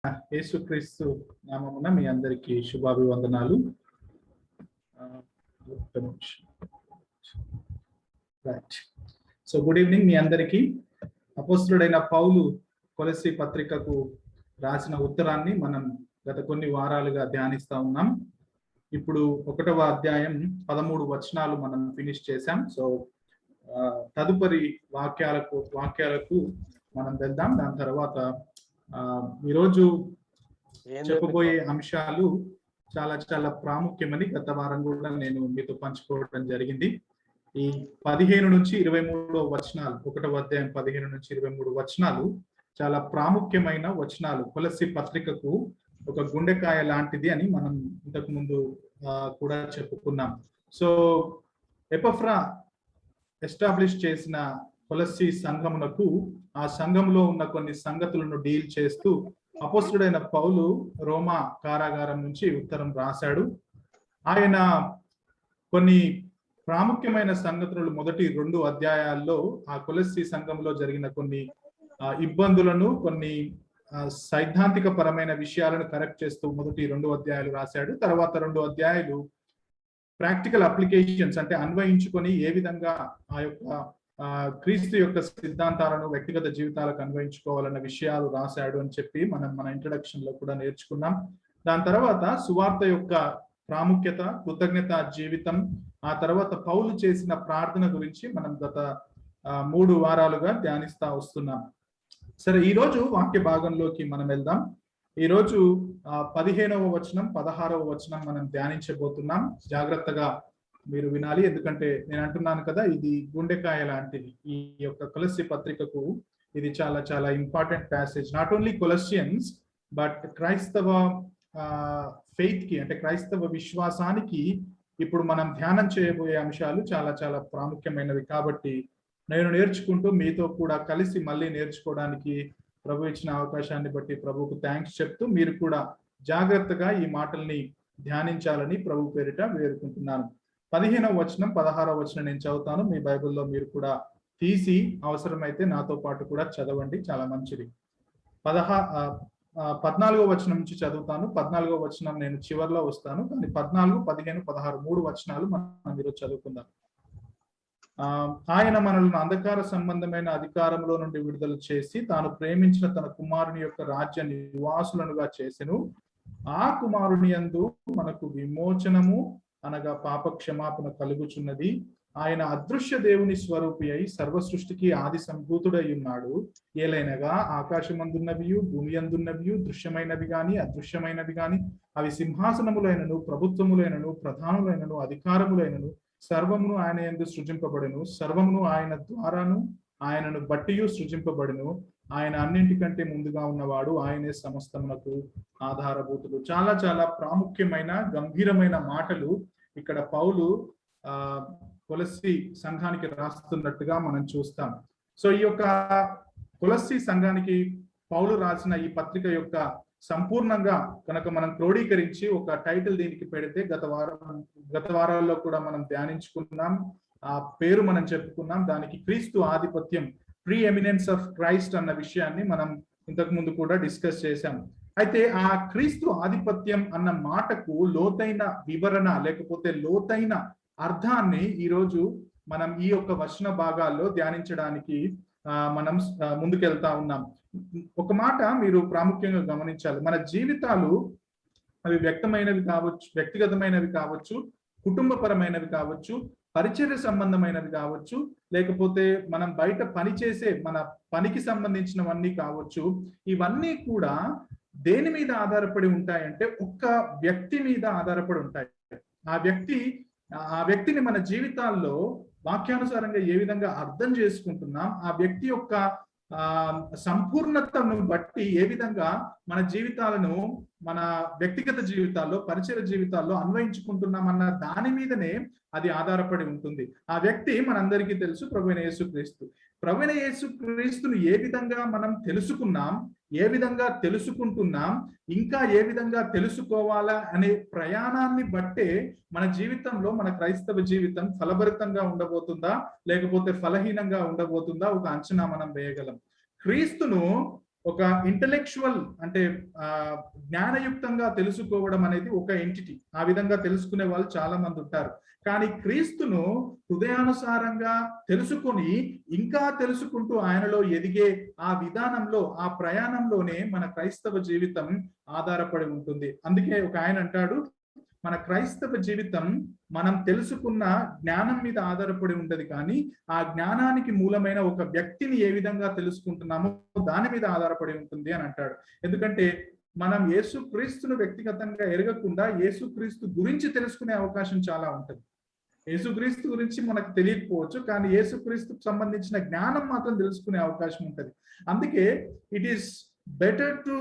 యేసుక్రీస్తు నామమున మీ అందరికీ శుభాభివందనాలు. రైట్. సో గుడ్ ఈవినింగ్ మీ అందరికీ. అపోస్తలుడైన పౌలు కొలస్సీ పత్రికకు రాసిన ఉత్తరాన్ని మనం గత కొన్ని వారాలుగా ధ్యానిస్తా ఉన్నాం. ఇప్పుడు 1వ అధ్యాయం 13 వచనాలు మనం ఫినిష్ చేశాం. సో తదుపరి వాక్యాలకు మనం వెళ్దాం. దాని తర్వాత ఈరోజు చెప్పబోయే అంశాలు చాలా చాలా ప్రాముఖ్యమని గత వారం కూడా నేను మీతో పంచుకోవడం జరిగింది. ఈ 15 నుంచి 23 వచనాలు, 1వ అధ్యాయం 15 నుంచి 23 వచనాలు చాలా ప్రాముఖ్యమైన వచనాలు. కొలస్సీ పత్రికకు ఒక గుండెకాయ లాంటిది అని మనం ఇంతకు ముందు కూడా చెప్పుకున్నాం. సో ఎపఫ్రా ఎస్టాబ్లిష్ చేసిన కొలస్సీ సంఘమునకు ఆ సంఘంలో ఉన్న కొన్ని సంగతులను డీల్ చేస్తూ అపోస్తలుడైన పౌలు రోమా కారాగారం నుంచి ఉత్తరం రాశాడు. ఆయన కొన్ని ప్రాముఖ్యమైన సంగతులు మొదటి 2 అధ్యాయాల్లో ఆ కొలస్సీ సంఘంలో జరిగిన కొన్ని ఇబ్బందులను, కొన్ని సైద్ధాంతిక పరమైన విషయాలను కరెక్ట్ చేస్తూ మొదటి 2 అధ్యాయాలు రాశాడు. తర్వాత 2 అధ్యాయాలు ప్రాక్టికల్ అప్లికేషన్స్, అంటే అన్వయించుకొని ఏ విధంగా ఆ యొక్క క్రీస్తు యొక్క సిద్ధాంతాలను వ్యక్తిగత జీవితాలకు అన్వయించుకోవాలన్న విషయాలు రాశాడు అని చెప్పి మన ఇంట్రడక్షన్ లో కూడా నేర్చుకున్నాం. దాని తర్వాత సువార్త యొక్క ప్రాముఖ్యత, కృతజ్ఞత జీవితం, ఆ తర్వాత పౌలు చేసిన ప్రార్థన గురించి మనం గత 3 వారాలుగా ధ్యానిస్తా వస్తున్నాం. సరే, ఈ రోజు వాక్య భాగంలోకి మనం వెళ్దాం. ఈ రోజు 15వ వచనం 16వ వచనం మనం ధ్యానించబోతున్నాం. జాగ్రత్తగా మీరు వినాలి, ఎందుకంటే నేను అంటున్నాను కదా, ఇది గుండెకాయ లాంటిది. ఈ యొక్క కొలస్సీ పత్రికకు ఇది చాలా చాలా important passage. Not only Colossians but క్రైస్తవ ఫెయిత్ కి, అంటే క్రైస్తవ విశ్వాసానికి ఇప్పుడు మనం ధ్యానం చేయబోయే అంశాలు చాలా చాలా ప్రాముఖ్యమైనవి. కాబట్టి నేను నేర్చుకుంటూ మీతో కూడా కలిసి మళ్ళీ నేర్చుకోవడానికి ప్రభు ఇచ్చిన అవకాశాన్ని బట్టి ప్రభువుకు థ్యాంక్స్ చెప్తూ మీరు కూడా జాగ్రత్తగా ఈ మాటల్ని ధ్యానించాలని ప్రభు పేరిట వేడుకుంటున్నాను. 15వ వచనం 16వ వచనం నేను చదువుతాను. మీ బైబిల్లో మీరు కూడా తీసి అవసరమైతే నాతో పాటు కూడా చదవండి, చాలా మంచిది. 14వ వచనం నుంచి చదువుతాను. 14వ వచనం నేను చివరిలో వస్తాను, కానీ 14, 15, 16 3 వచనాలు మనం మీరు చదువుకుందాం. ఆయన మనల్ని అంధకార సంబంధమైన అధికారంలో నుండి విడుదల చేసి తాను ప్రేమించిన తన కుమారుని యొక్క రాజ్య నివాసులనుగా చేసెను. ఆ కుమారుని యందు మనకు విమోచనము అనగా పాప క్షమాపణ కలుగుచున్నది. ఆయన అదృశ్య దేవుని స్వరూపి అయి సర్వ సృష్టికి ఆది సంభూతుడై ఉన్నాడు. ఏలైనగా ఆకాశమందున్నవియు భూమి అందున్నవియు దృశ్యమైనవి గాని అదృశ్యమైనవి గాని అవి సింహాసనములైనను ప్రభుత్వములైనను ప్రధానులైనను అధికారములైనను సర్వమును ఆయన యందు సృజింపబడెను. సర్వమును ఆయన ద్వారాను ఆయనను బట్టియు సృజింపబడెను. ఆయన అన్నింటికంటే ముందుగా ఉన్నవాడు, ఆయనే సమస్తమునకు ఆధారభూతుడు. చాలా చాలా ప్రాముఖ్యమైన గంభీరమైన మాటలు ఇక్కడ పౌలు కొలస్సీ సంఘానికి రాస్తున్నట్టుగా మనం చూస్తాం. సో ఈ యొక్క కొలస్సీ సంఘానికి పౌలు రాసిన ఈ పత్రిక యొక్క సంపూర్ణంగా కనుక మనం క్రోడీకరించి ఒక టైటిల్ దీనికి పెడితే, గత వారాల్లో కూడా మనం ధ్యానించుకున్నాం, ఆ పేరు మనం చెప్పుకున్నాం. దానికి క్రీస్తు ఆధిపత్యం, ప్రీ ఎమినెన్స్ ఆఫ్ క్రైస్ట్ అన్న విషయాన్ని మనం ఇంతకు ముందు కూడా డిస్కస్ చేశాం. అయితే ఆ క్రీస్తు ఆధిపత్యం అన్న మాటకు లోతైన వివరణ లేకపోతే లోతైన అర్థాన్ని ఈరోజు మనం ఈ యొక్క వచన భాగాల్లో ధ్యానించడానికి మనం ముందుకెళ్తా ఉన్నాం. ఒక మాట మీరు ప్రాముఖ్యంగా గమనించాలి. మన జీవితాలు అవి వ్యక్తమైనవి కావచ్చు, వ్యక్తిగతమైనవి కావచ్చు, కుటుంబపరమైనవి కావచ్చు, పరిచర్య సంబంధమైనవి కావచ్చు, లేకపోతే మనం బయట పని చేసే మన పనికి సంబంధించినవన్నీ కావచ్చు. ఇవన్నీ కూడా దేని మీద ఆధారపడి ఉంటాయంటే ఒక్క వ్యక్తి మీద ఆధారపడి ఉంటాయి. ఆ వ్యక్తిని మన జీవితాల్లో వాక్యానుసారంగా ఏ విధంగా అర్థం చేసుకుంటున్నాం, ఆ వ్యక్తి యొక్క సంపూర్ణతను బట్టి ఏ విధంగా మన జీవితాలను మన వ్యక్తిగత జీవితాల్లో పరిచయ జీవితాల్లో అన్వయించుకుంటున్నామన్న దాని మీదనే అది ఆధారపడి ఉంటుంది. ఆ వ్యక్తి మనందరికీ తెలుసు, ప్రభువైన యేసుక్రీస్తు. ప్రభువైన యేసుక్రీస్తును ఏ విధంగా మనం తెలుసుకున్నాం, ఏ విధంగా తెలుసుకుంటున్నాం, ఇంకా ఏ విధంగా తెలుసుకోవాలా అనే ప్రయాణాన్ని బట్టే మన జీవితంలో మన క్రైస్తవ జీవితం ఫలభరితంగా ఉండబోతుందా లేకపోతే ఫలహీనంగా ఉండబోతుందా ఒక అంచనా మనం వేయగలం. క్రీస్తును ఒక ఇంటలెక్చువల్ అంటే జ్ఞానయుక్తంగా తెలుసుకోవడం అనేది ఒక ఎంటిటీ. ఆ విధంగా తెలుసుకునే వాళ్ళు చాలా మంది ఉంటారు. కానీ క్రీస్తును హృదయానుసారంగా తెలుసుకొని ఇంకా తెలుసుకుంటూ ఆయనలో ఎదిగే ఆ విధానంలో, ఆ ప్రయాణంలోనే మన క్రైస్తవ జీవితం ఆధారపడి ఉంటుంది. అందుకే ఒక ఆయన అంటాడు, మన క్రైస్తవ జీవితం మనం తెలుసుకున్న జ్ఞానం మీద ఆధారపడి ఉండదు, కానీ ఆ జ్ఞానానికి మూలమైన ఒక వ్యక్తిని ఏ విధంగా తెలుసుకుంటున్నామో దాని మీద ఆధారపడి ఉంటుంది అని అంటాడు. ఎందుకంటే మనం యేసుక్రీస్తును వ్యక్తిగతంగా ఎరగకుండా యేసుక్రీస్తు గురించి తెలుసుకునే అవకాశం చాలా ఉంటుంది. యేసుక్రీస్తు గురించి మనకు తెలియకపోవచ్చు, కానీ యేసుక్రీస్తుకు సంబంధించిన జ్ఞానం మాత్రం తెలుసుకునే అవకాశం ఉంటుంది. అందుకే it is better to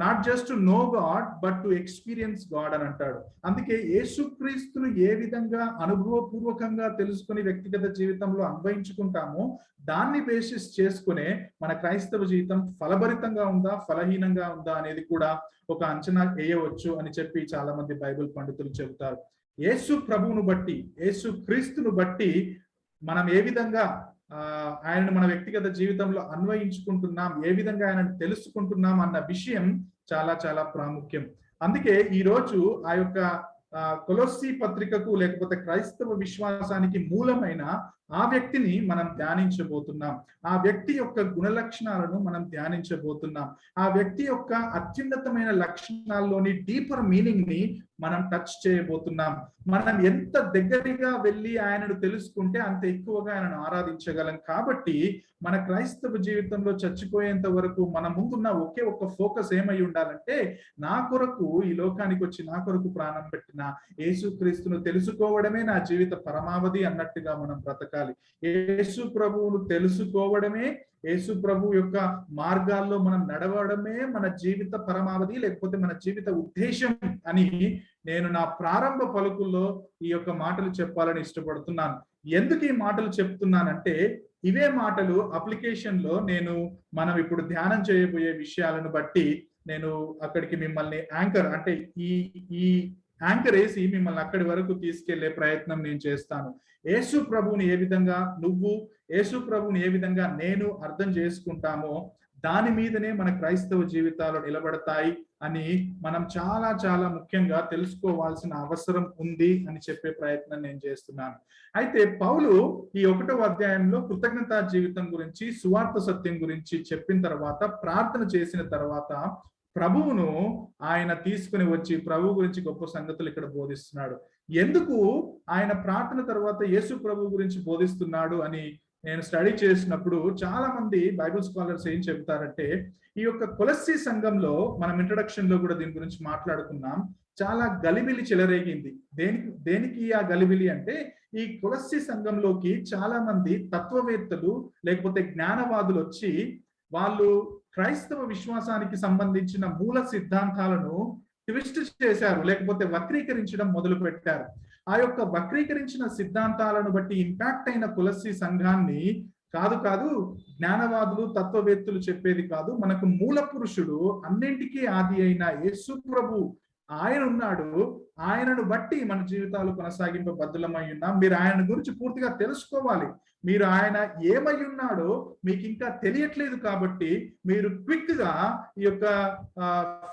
not just to know God but to experience God అని అంటాడు. అందుకే యేసుక్రీస్తును ఏ విధంగా అనుభవపూర్వకంగా తెలుసుకుని వ్యక్తిగత జీవితంలో అన్వయించుకుంటామో దాన్ని బేసిస్ చేసుకునే మన క్రైస్తవ జీవితం ఫలభరితంగా ఉందా, ఫలహీనంగా ఉందా అనేది కూడా ఒక అంచనా వేయవచ్చు అని చెప్పి చాలా మంది బైబిల్ పండితులు చెబుతారు. యేసు ప్రభువును బట్టి, యేసు క్రీస్తును బట్టి మనం ఏ విధంగా ఆయనను మన వ్యక్తిగత జీవితంలో అన్వయించుకుంటున్నాం, ఏ విధంగా ఆయనను తెలుసుకుంటున్నాం అన్న విషయం చాలా చాలా ప్రాముఖ్యం. అందుకే ఈ రోజు ఆ యొక్క కొలొస్సీ పత్రికకు లేకపోతే క్రైస్తవ విశ్వాసానికి మూలమైన ఆ వ్యక్తిని మనం ధ్యానించబోతున్నాం. ఆ వ్యక్తి యొక్క గుణలక్షణాలను మనం ధ్యానించబోతున్నాం. ఆ వ్యక్తి యొక్క అత్యున్నతమైన లక్షణాల్లోని డీపర్ మీనింగ్ ని మనం టచ్ చేయబోతున్నాం. మనం ఎంత దగ్గరగా వెళ్ళి ఆయనను తెలుసుకుంటే అంత ఎక్కువగా ఆయనను ఆరాధించగలం. కాబట్టి మన క్రైస్తవ జీవితంలో చచ్చిపోయేంత వరకు మన ముందున్న ఒకే ఒక్క ఫోకస్ ఏమై ఉండాలంటే, నా కొరకు ఈ లోకానికి వచ్చి నా కొరకు ప్రాణం పెట్టిన యేసుక్రీస్తును తెలుసుకోవడమే నా జీవిత పరమావధి అన్నట్టుగా మనం బ్రతకాలి. యేసు ప్రభువును తెలుసుకోవడమే, యేసు ప్రభు యొక్క మార్గాల్లో మనం నడవడమే మన జీవిత పరమావధి, లేకపోతే మన జీవిత ఉద్దేశం అని నేను నా ప్రారంభ పలుకుల్లో ఈ యొక్క మాటలు చెప్పాలని ఇష్టపడుతున్నాను. ఎందుకు ఈ మాటలు చెప్తున్నానంటే, ఇవే మాటలు అప్లికేషన్ లో మనం ఇప్పుడు ధ్యానం చేయబోయే విషయాలను బట్టి నేను అక్కడికి మిమ్మల్ని యాంకర్ అంటే ఈ యాంకర్ వేసి మిమ్మల్ని అక్కడి వరకు తీసుకెళ్లే ప్రయత్నం నేను చేస్తాను. యేసు ప్రభువుని ఏ విధంగా యేసు ప్రభువుని ఏ విధంగా నేను అర్థం చేసుకుంటామో దాని మీదనే మన క్రైస్తవ జీవితాలు నిలబడతాయి అని మనం చాలా చాలా ముఖ్యంగా తెలుసుకోవాల్సిన అవసరం ఉంది అని చెప్పే ప్రయత్నం నేను చేస్తున్నాను. అయితే పౌలు ఈ 1వ అధ్యాయంలో కృతజ్ఞతా జీవితం గురించి, సువార్త సత్యం గురించి చెప్పిన తర్వాత, ప్రార్థన చేసిన తర్వాత ప్రభువును ఆయన తీసుకుని వచ్చి ప్రభు గురించి గొప్ప సంగతులు ఇక్కడ బోధిస్తున్నాడు. ఎందుకు ఆయన ప్రార్థన తర్వాత యేసు ప్రభు గురించి బోధిస్తున్నాడు అని నేను స్టడీ చేసినప్పుడు చాలా మంది బైబిల్ స్కాలర్స్ ఏం చెబుతారంటే, ఈ యొక్క కొలస్సీ సంఘంలో మనం ఇంట్రడక్షన్ లో కూడా దీని గురించి మాట్లాడుకున్నాం, చాలా గలిబిలి చెలరేగింది. దేనికి ఆ గలిబిలి అంటే, ఈ కొలస్సీ సంఘంలోకి చాలా మంది తత్వవేత్తలు లేకపోతే జ్ఞానవాదులు వచ్చి వాళ్ళు క్రైస్తవ విశ్వాసానికి సంబంధించిన మూల సిద్ధాంతాలను ట్విస్ట్ చేశారు, లేకపోతే వక్రీకరించడం మొదలు పెట్టారు. ఆ యొక్క వక్రీకరించిన సిద్ధాంతాలను బట్టి ఇంపాక్ట్ అయిన కొలస్సీ సంఘాన్ని కాదు జ్ఞానవాదులు తత్వవేత్తలు చెప్పేది కాదు, మనకు మూల పురుషుడు అన్నింటికీ ఆది అయిన యేసు ప్రభు ఆయన ఉన్నాడు, ఆయనను బట్టి మన జీవితాలు కొనసాగింపబద్ధులమై ఉన్నాం. మీరు ఆయన గురించి పూర్తిగా తెలుసుకోవాలి. మీరు ఆయన ఏమై ఉన్నాడో మీకు ఇంకా తెలియట్లేదు కాబట్టి మీరు క్విక్ గా ఈ యొక్క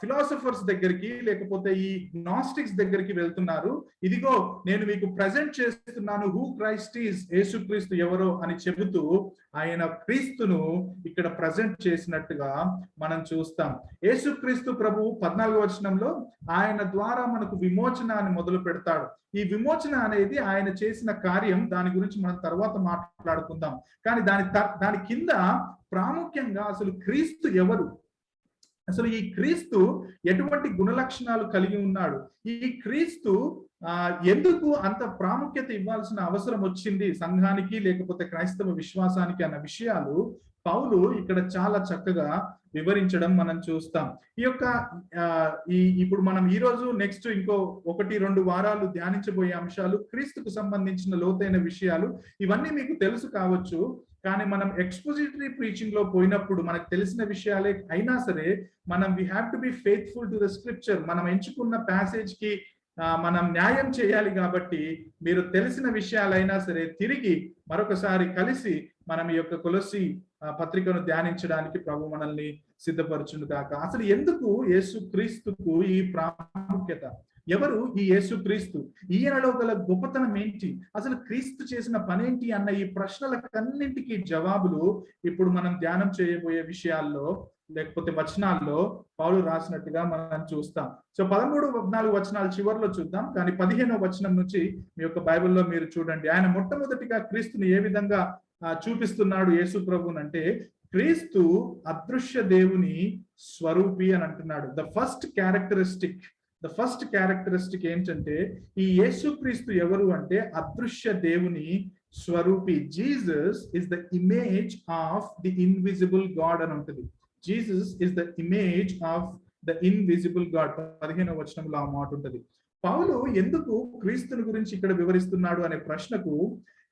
ఫిలాసఫర్స్ దగ్గరికి లేకపోతే ఈ గ్నాస్టిక్స్ దగ్గరికి వెళ్తున్నారు. ఇదిగో నేను మీకు ప్రజెంట్ చేస్తున్నాను హూ క్రైస్ట్ ఈజ్, యేసుక్రీస్తు ఎవరో అని చెబుతూ ఆయన క్రీస్తును ఇక్కడ ప్రజెంట్ చేసినట్టుగా మనం చూస్తాం. యేసుక్రీస్తు ప్రభు 14వ వచనంలో ఆయన ద్వారా మనకు విమోచనాన్ని మొదలు పెడతాడు. ఈ విమోచన అనేది ఆయన చేసిన కార్యం, దాని గురించి మనం తర్వాత మాట్లాడుకుందాం. కానీ దాని కింద ప్రాముఖ్యంగా అసలు క్రీస్తు ఎవరు, అసలు ఈ క్రీస్తు ఎటువంటి గుణలక్షణాలు కలిగి ఉన్నాడు, ఈ క్రీస్తు ఎందుకు అంత ప్రాముఖ్యత ఇవ్వాల్సిన అవసరం వచ్చింది సంఘానికి లేకపోతే క్రైస్తవ విశ్వాసానికి అన్న విషయాలు పౌలు ఇక్కడ చాలా చక్కగా వివరించడం మనం చూస్తాం. ఈ యొక్క ఇప్పుడు మనం ఈ రోజు నెక్స్ట్ ఇంకో 1-2 వారాలు ధ్యానించబోయే అంశాలు క్రీస్తుకు సంబంధించిన లోతైన విషయాలు. ఇవన్నీ మీకు తెలుసు కావచ్చు, కానీ మనం ఎక్స్పోజిటరీ ప్రీచింగ్ లో పోయినప్పుడు మనకు తెలిసిన విషయాలే అయినా సరే మనం we have to be faithful to the scripture. మనం ఎంచుకున్న ప్యాసేజ్ కి మనం న్యాయం చేయాలి కాబట్టి మీరు తెలిసిన విషయాలైనా సరే తిరిగి మరొకసారి కలిసి మనం ఈ యొక్క కొలస్సీ పత్రికను ధ్యానించడానికి ప్రభు మనల్ని సిద్ధపరచును గాక. అసలు ఎందుకు యేసుక్రీస్తుకు ఈ ప్రాముఖ్యత? ఎవరు ఈ యేసుక్రీస్తు? ఈయనలో గల గొప్పతనం ఏంటి? అసలు క్రీస్తు చేసిన పనేంటి అన్న ఈ ప్రశ్నలకన్నింటికి జవాబులు ఇప్పుడు మనం ధ్యానం చేయబోయే విషయాల్లో లేకపోతే వచనాల్లో పౌలు రాసినట్టుగా మనం చూస్తాం. సో 13-14 వచనాలు చివరిలో చూద్దాం, కానీ 15వ వచనం నుంచి మీ యొక్క బైబిల్లో మీరు చూడండి. ఆయన మొట్టమొదటిగా క్రీస్తుని ఏ విధంగా చూపిస్తున్నాడు యేసు ప్రభునంటే, క్రీస్తు అదృశ్య దేవుని స్వరూపి అని అంటున్నాడు. ద ఫస్ట్ క్యారెక్టరిస్టిక్ ఏంటంటే, ఈ యేసుక్రీస్తు ఎవరు అంటే అదృశ్య దేవుని స్వరూపి. Jesus is the image of the invisible God అని ఉంటుంది. Jesus is the image of the invisible God. 15వ వచనంలో ఆ మాట ఉంటుంది. పౌలు ఎందుకు క్రీస్తుని గురించి ఇక్కడ వివరిస్తున్నాడు అనే ప్రశ్నకు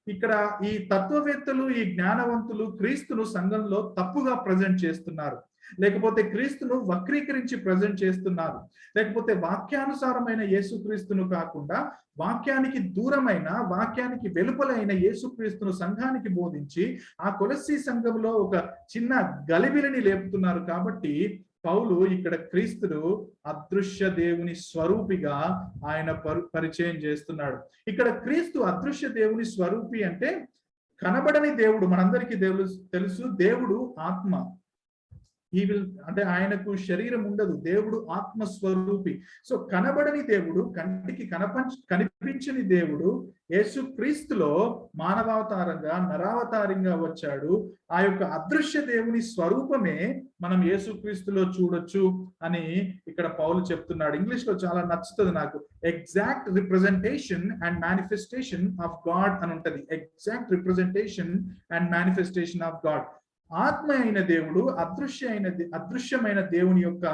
ఇక్కడ ఈ తత్వవేత్తలు, ఈ జ్ఞానవంతులు క్రీస్తును సంఘంలో తప్పుగా ప్రజెంట్ చేస్తున్నారు, లేకపోతే క్రీస్తును వక్రీకరించి ప్రజెంట్ చేస్తున్నారు, లేకపోతే వాక్యానుసారమైన యేసుక్రీస్తును కాకుండా వాక్యానికి దూరమైన, వాక్యానికి వెలుపలైన యేసుక్రీస్తును సంఘానికి బోధించి ఆ కొలస్సీ సంఘంలో ఒక చిన్న గలిబిలిని లేపుతున్నారు. కాబట్టి పౌలు ఇక్కడ క్రీస్తును అదృశ్య దేవుని స్వరూపిగా ఆయన పరిచయం చేస్తున్నాడు. ఇక్కడ క్రీస్తు అదృశ్య దేవుని స్వరూపి అంటే కనబడని దేవుడు. మనందరికీ తెలుసు, దేవుడు ఆత్మ. అంటే ఆయనకు శరీరం ఉండదు, దేవుడు ఆత్మస్వరూపి. సో కనబడని దేవుడు, కంటికి కనిపించని దేవుడు యేసు క్రీస్తులో మానవావతారంగా, నరావతారంగా వచ్చాడు. ఆ యొక్క అదృశ్య దేవుని స్వరూపమే మనం యేసు క్రీస్తులో చూడొచ్చు అని ఇక్కడ పౌలు చెప్తున్నాడు. ఇంగ్లీష్ లో చాలా నచ్చుతుంది నాకు. Exact representation and manifestation of God అని ఉంటది. Exact representation and manifestation of God. ఆత్మ అయిన దేవుడు అదృశ్యమైన దేవుని యొక్క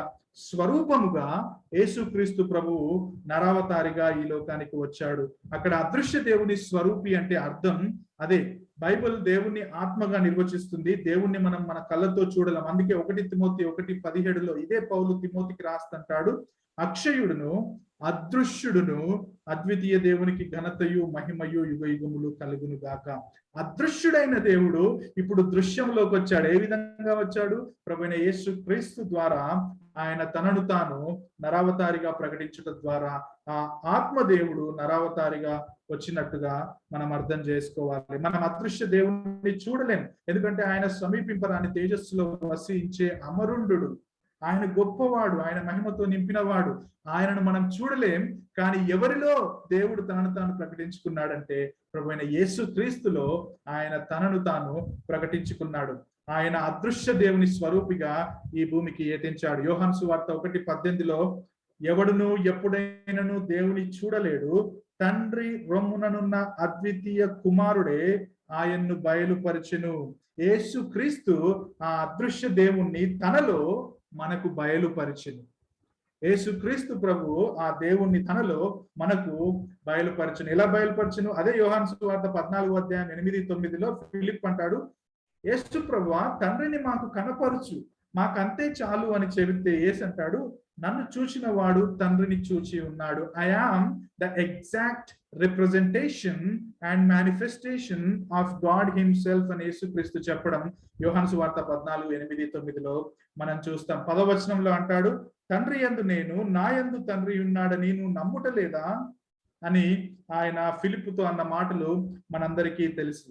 స్వరూపముగా యేసుక్రీస్తు ప్రభువు నరావతారిగా ఈ లోకానికి వచ్చాడు. అక్కడ అదృశ్య దేవుని స్వరూపి అంటే అర్థం అదే. బైబిల్ దేవుణ్ణి ఆత్మగా నిర్వచిస్తుంది. దేవుణ్ణి మనం మన కళ్ళతో చూడలేం. అందుకే 1 తిమోతి 1:17 ఇదే పౌలు తిమోతికి రాస్తుంటాడు, అక్షయుడును అదృశ్యుడును అద్వితీయ దేవునికి ఘనతయు మహిమయు యుగయుగములు కలుగును గాక. అదృశ్యుడైన దేవుడు ఇప్పుడు దృశ్యంలోకి వచ్చాడు. ఏ విధంగా వచ్చాడు? ప్రభువైన యేసు క్రీస్తు ద్వారా ఆయన తనను తాను నరావతారిగా ప్రకటించడం ద్వారా ఆ ఆత్మదేవుడు నరావతారిగా వచ్చినట్టుగా మనం అర్థం చేసుకోవాలి. మనం అదృశ్య దేవుణ్ణి చూడలేం, ఎందుకంటే ఆయన సమీపింపరాని తేజస్సులో వసించే అమరుండు. ఆయన గొప్పవాడు, ఆయన మహిమతో నింపినవాడు. ఆయనను మనం చూడలేం, కానీ ఎవరిలో దేవుడు తనను తాను ప్రకటించుకున్నాడంటే ప్రభువైన యేసు క్రీస్తులో ఆయన తనను తాను ప్రకటించుకున్నాడు. ఆయన అదృశ్య దేవుని స్వరూపిగా ఈ భూమికి ఏతించాడు. యోహాను సువార్త 1:18 ఎవడును ఎప్పుడైనను దేవుని చూడలేడు, తండ్రి రొమ్ముననున్న అద్వితీయ కుమారుడే ఆయన్ను బయలుపరచెను. యేసు క్రీస్తు ఆ అదృశ్య దేవుణ్ణి తనలో మనకు బయలుపరిచెను. యేసుక్రీస్తు ప్రభు ఆ దేవుణ్ణి తనలో మనకు బయలుపరచును. ఎలా బయలుపరచును? అదే యోహాను సువార్త 14:8-9 ఫిలిప్ అంటాడు, యేసు ప్రభువా తండ్రిని మాకు కనపరుచు, మాకంతే చాలు అని చెబితే యేసు అంటాడు, నన్ను చూచిన వాడు తండ్రిని చూచి ఉన్నాడు. I am the exact representation and manifestation of God himself అని యేసుక్రీస్తు చెప్పడం యోహాను సువార్త 14:8-9 మనం చూస్తాం. 10వ వచనంలో అంటాడు, తండ్రి యందు నేను, నా యందు తండ్రి ఉన్నాడని నువ్వు నమ్ముటలేదా అని ఆయన ఫిలిప్పుతో అన్న మాటలు మనందరికీ తెలుసు.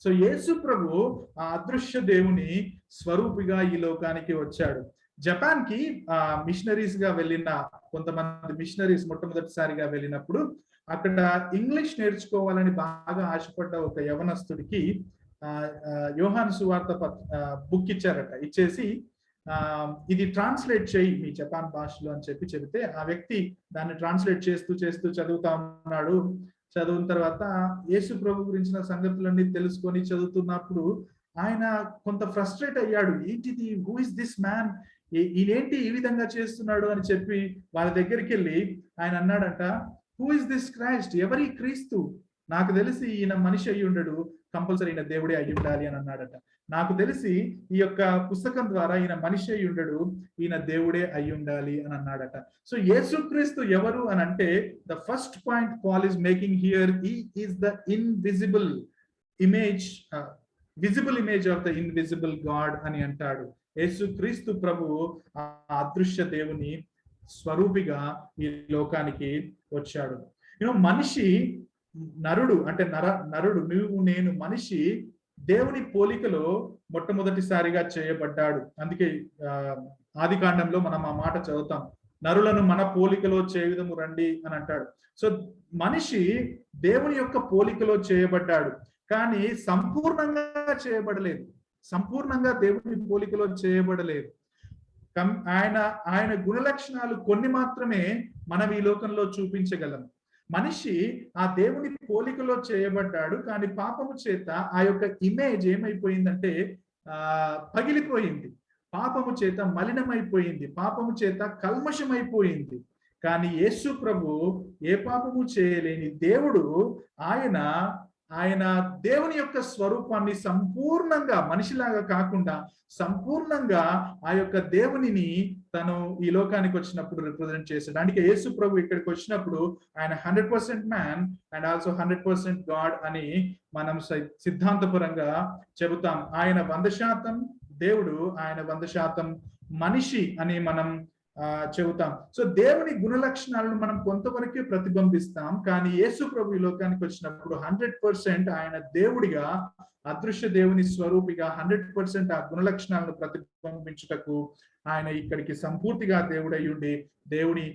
సో యేసు ప్రభు ఆ అదృశ్య దేవుని స్వరూపిగా ఈ లోకానికి వచ్చాడు. జపాన్ కి మిషనరీస్ గా వెళ్ళిన కొంతమంది మిషనరీస్ మొట్టమొదటిసారిగా వెళ్ళినప్పుడు అక్కడ ఇంగ్లీష్ నేర్చుకోవాలని బాగా ఆశపడ్డ ఒక యవనస్తుడికి యోహాను సువార్త బుక్ ఇచ్చారట. ఇచ్చేసి ఇది ట్రాన్స్లేట్ చేయి మీ జపాన్ భాషలో అని చెబితే ఆ వ్యక్తి దాన్ని ట్రాన్స్లేట్ చేస్తూ చదువుతా ఉన్నాడు. చదివిన తర్వాత యేసు ప్రభు గురించిన సంగతులన్నీ తెలుసుకొని చదువుతున్నప్పుడు ఆయన కొంత ఫ్రస్ట్రేట్ అయ్యాడు. ఏంటిది, హూ ఇస్ దిస్ మ్యాన్, ఈయనేంటి ఈ విధంగా చేస్తున్నాడు అని చెప్పి వాళ్ళ దగ్గరికి వెళ్ళి ఆయన అన్నాడంట, హూ ఇస్ దిస్ క్రైస్ట్, ఎవరి క్రీస్తు, నాకు తెలిసి ఈయన మనిషి అయి ఉండడు, కంపల్సరీ ఈయన దేవుడే అయి ఉండాలి అని అన్నాడట. నాకు తెలిసి ఈ యొక్క పుస్తకం ద్వారా ఈయన మనిషి అయి ఉండడు, ఈయన దేవుడే అయి ఉండాలి అని అన్నాడట. సో యేసుక్రీస్తు ఎవరు అని అంటే, the first point Paul is making here, he is the invisible image, visible image of the invisible God అని అంటాడు. యేసుక్రీస్తు ప్రభువు ఆ అదృశ్య దేవుని స్వరూపిగా ఈ లోకానికి వచ్చాడు. మనిషి నరుడు అంటే నరుడు నువ్వు నేను మనిషి దేవుని పోలికలో మొట్టమొదటిసారిగా చేయబడ్డాడు. అందుకే ఆది కాండంలో మనం ఆ మాట చదువుతాం, నరులను మన పోలికలో చేయుదము రండి అని అంటాడు. సో మనిషి దేవుని యొక్క పోలికలో చేయబడ్డాడు, కానీ సంపూర్ణంగా చేయబడలేదు, సంపూర్ణంగా దేవుని పోలికలో చేయబడలేదు. ఆయన గుణలక్షణాలు కొన్ని మాత్రమే మనం ఈ లోకంలో చూపించగలం. మనిషి ఆ దేవుని పోలికలో చేయబడ్డాడు, కానీ పాపము చేత ఆ యొక్క ఇమేజ్ ఏమైపోయిందంటే పగిలిపోయింది, పాపము చేత మలినమైపోయింది, పాపము చేత కల్మషమైపోయింది. కానీ యేసు ప్రభు ఏ పాపము చేయలేని దేవుడు, ఆయన దేవుని యొక్క స్వరూపాన్ని సంపూర్ణంగా, మనిషిలాగా కాకుండా సంపూర్ణంగా ఆ యొక్క దేవునిని తను ఈ లోకానికి వచ్చినప్పుడు రిప్రజెంట్ చేశాడు. అందుకే యేసు ప్రభు ఇక్కడికి వచ్చినప్పుడు ఆయన 100% మ్యాన్ అండ్ ఆల్సో 100% గాడ్ అని మనం సిద్ధాంతపరంగా చెబుతాం. ఆయన 100% దేవుడు, ఆయన 100% మనిషి అని మనం చెబుతాం. సో దేవుని గుణ లక్షణాలను మనం కొంతవరకే ప్రతిబింబిస్తాం, కానీ యేసు ప్రభు ఈ లోకానికి వచ్చినప్పుడు 100% ఆయన దేవుడిగా, అదృశ్య దేవుని స్వరూపిగా 100% ఆ గుణ లక్షణాలను ప్రతిబింబించుటకు ఆయన ఇక్కడికి సంపూర్తిగా దేవుడై ఉండి దేవుని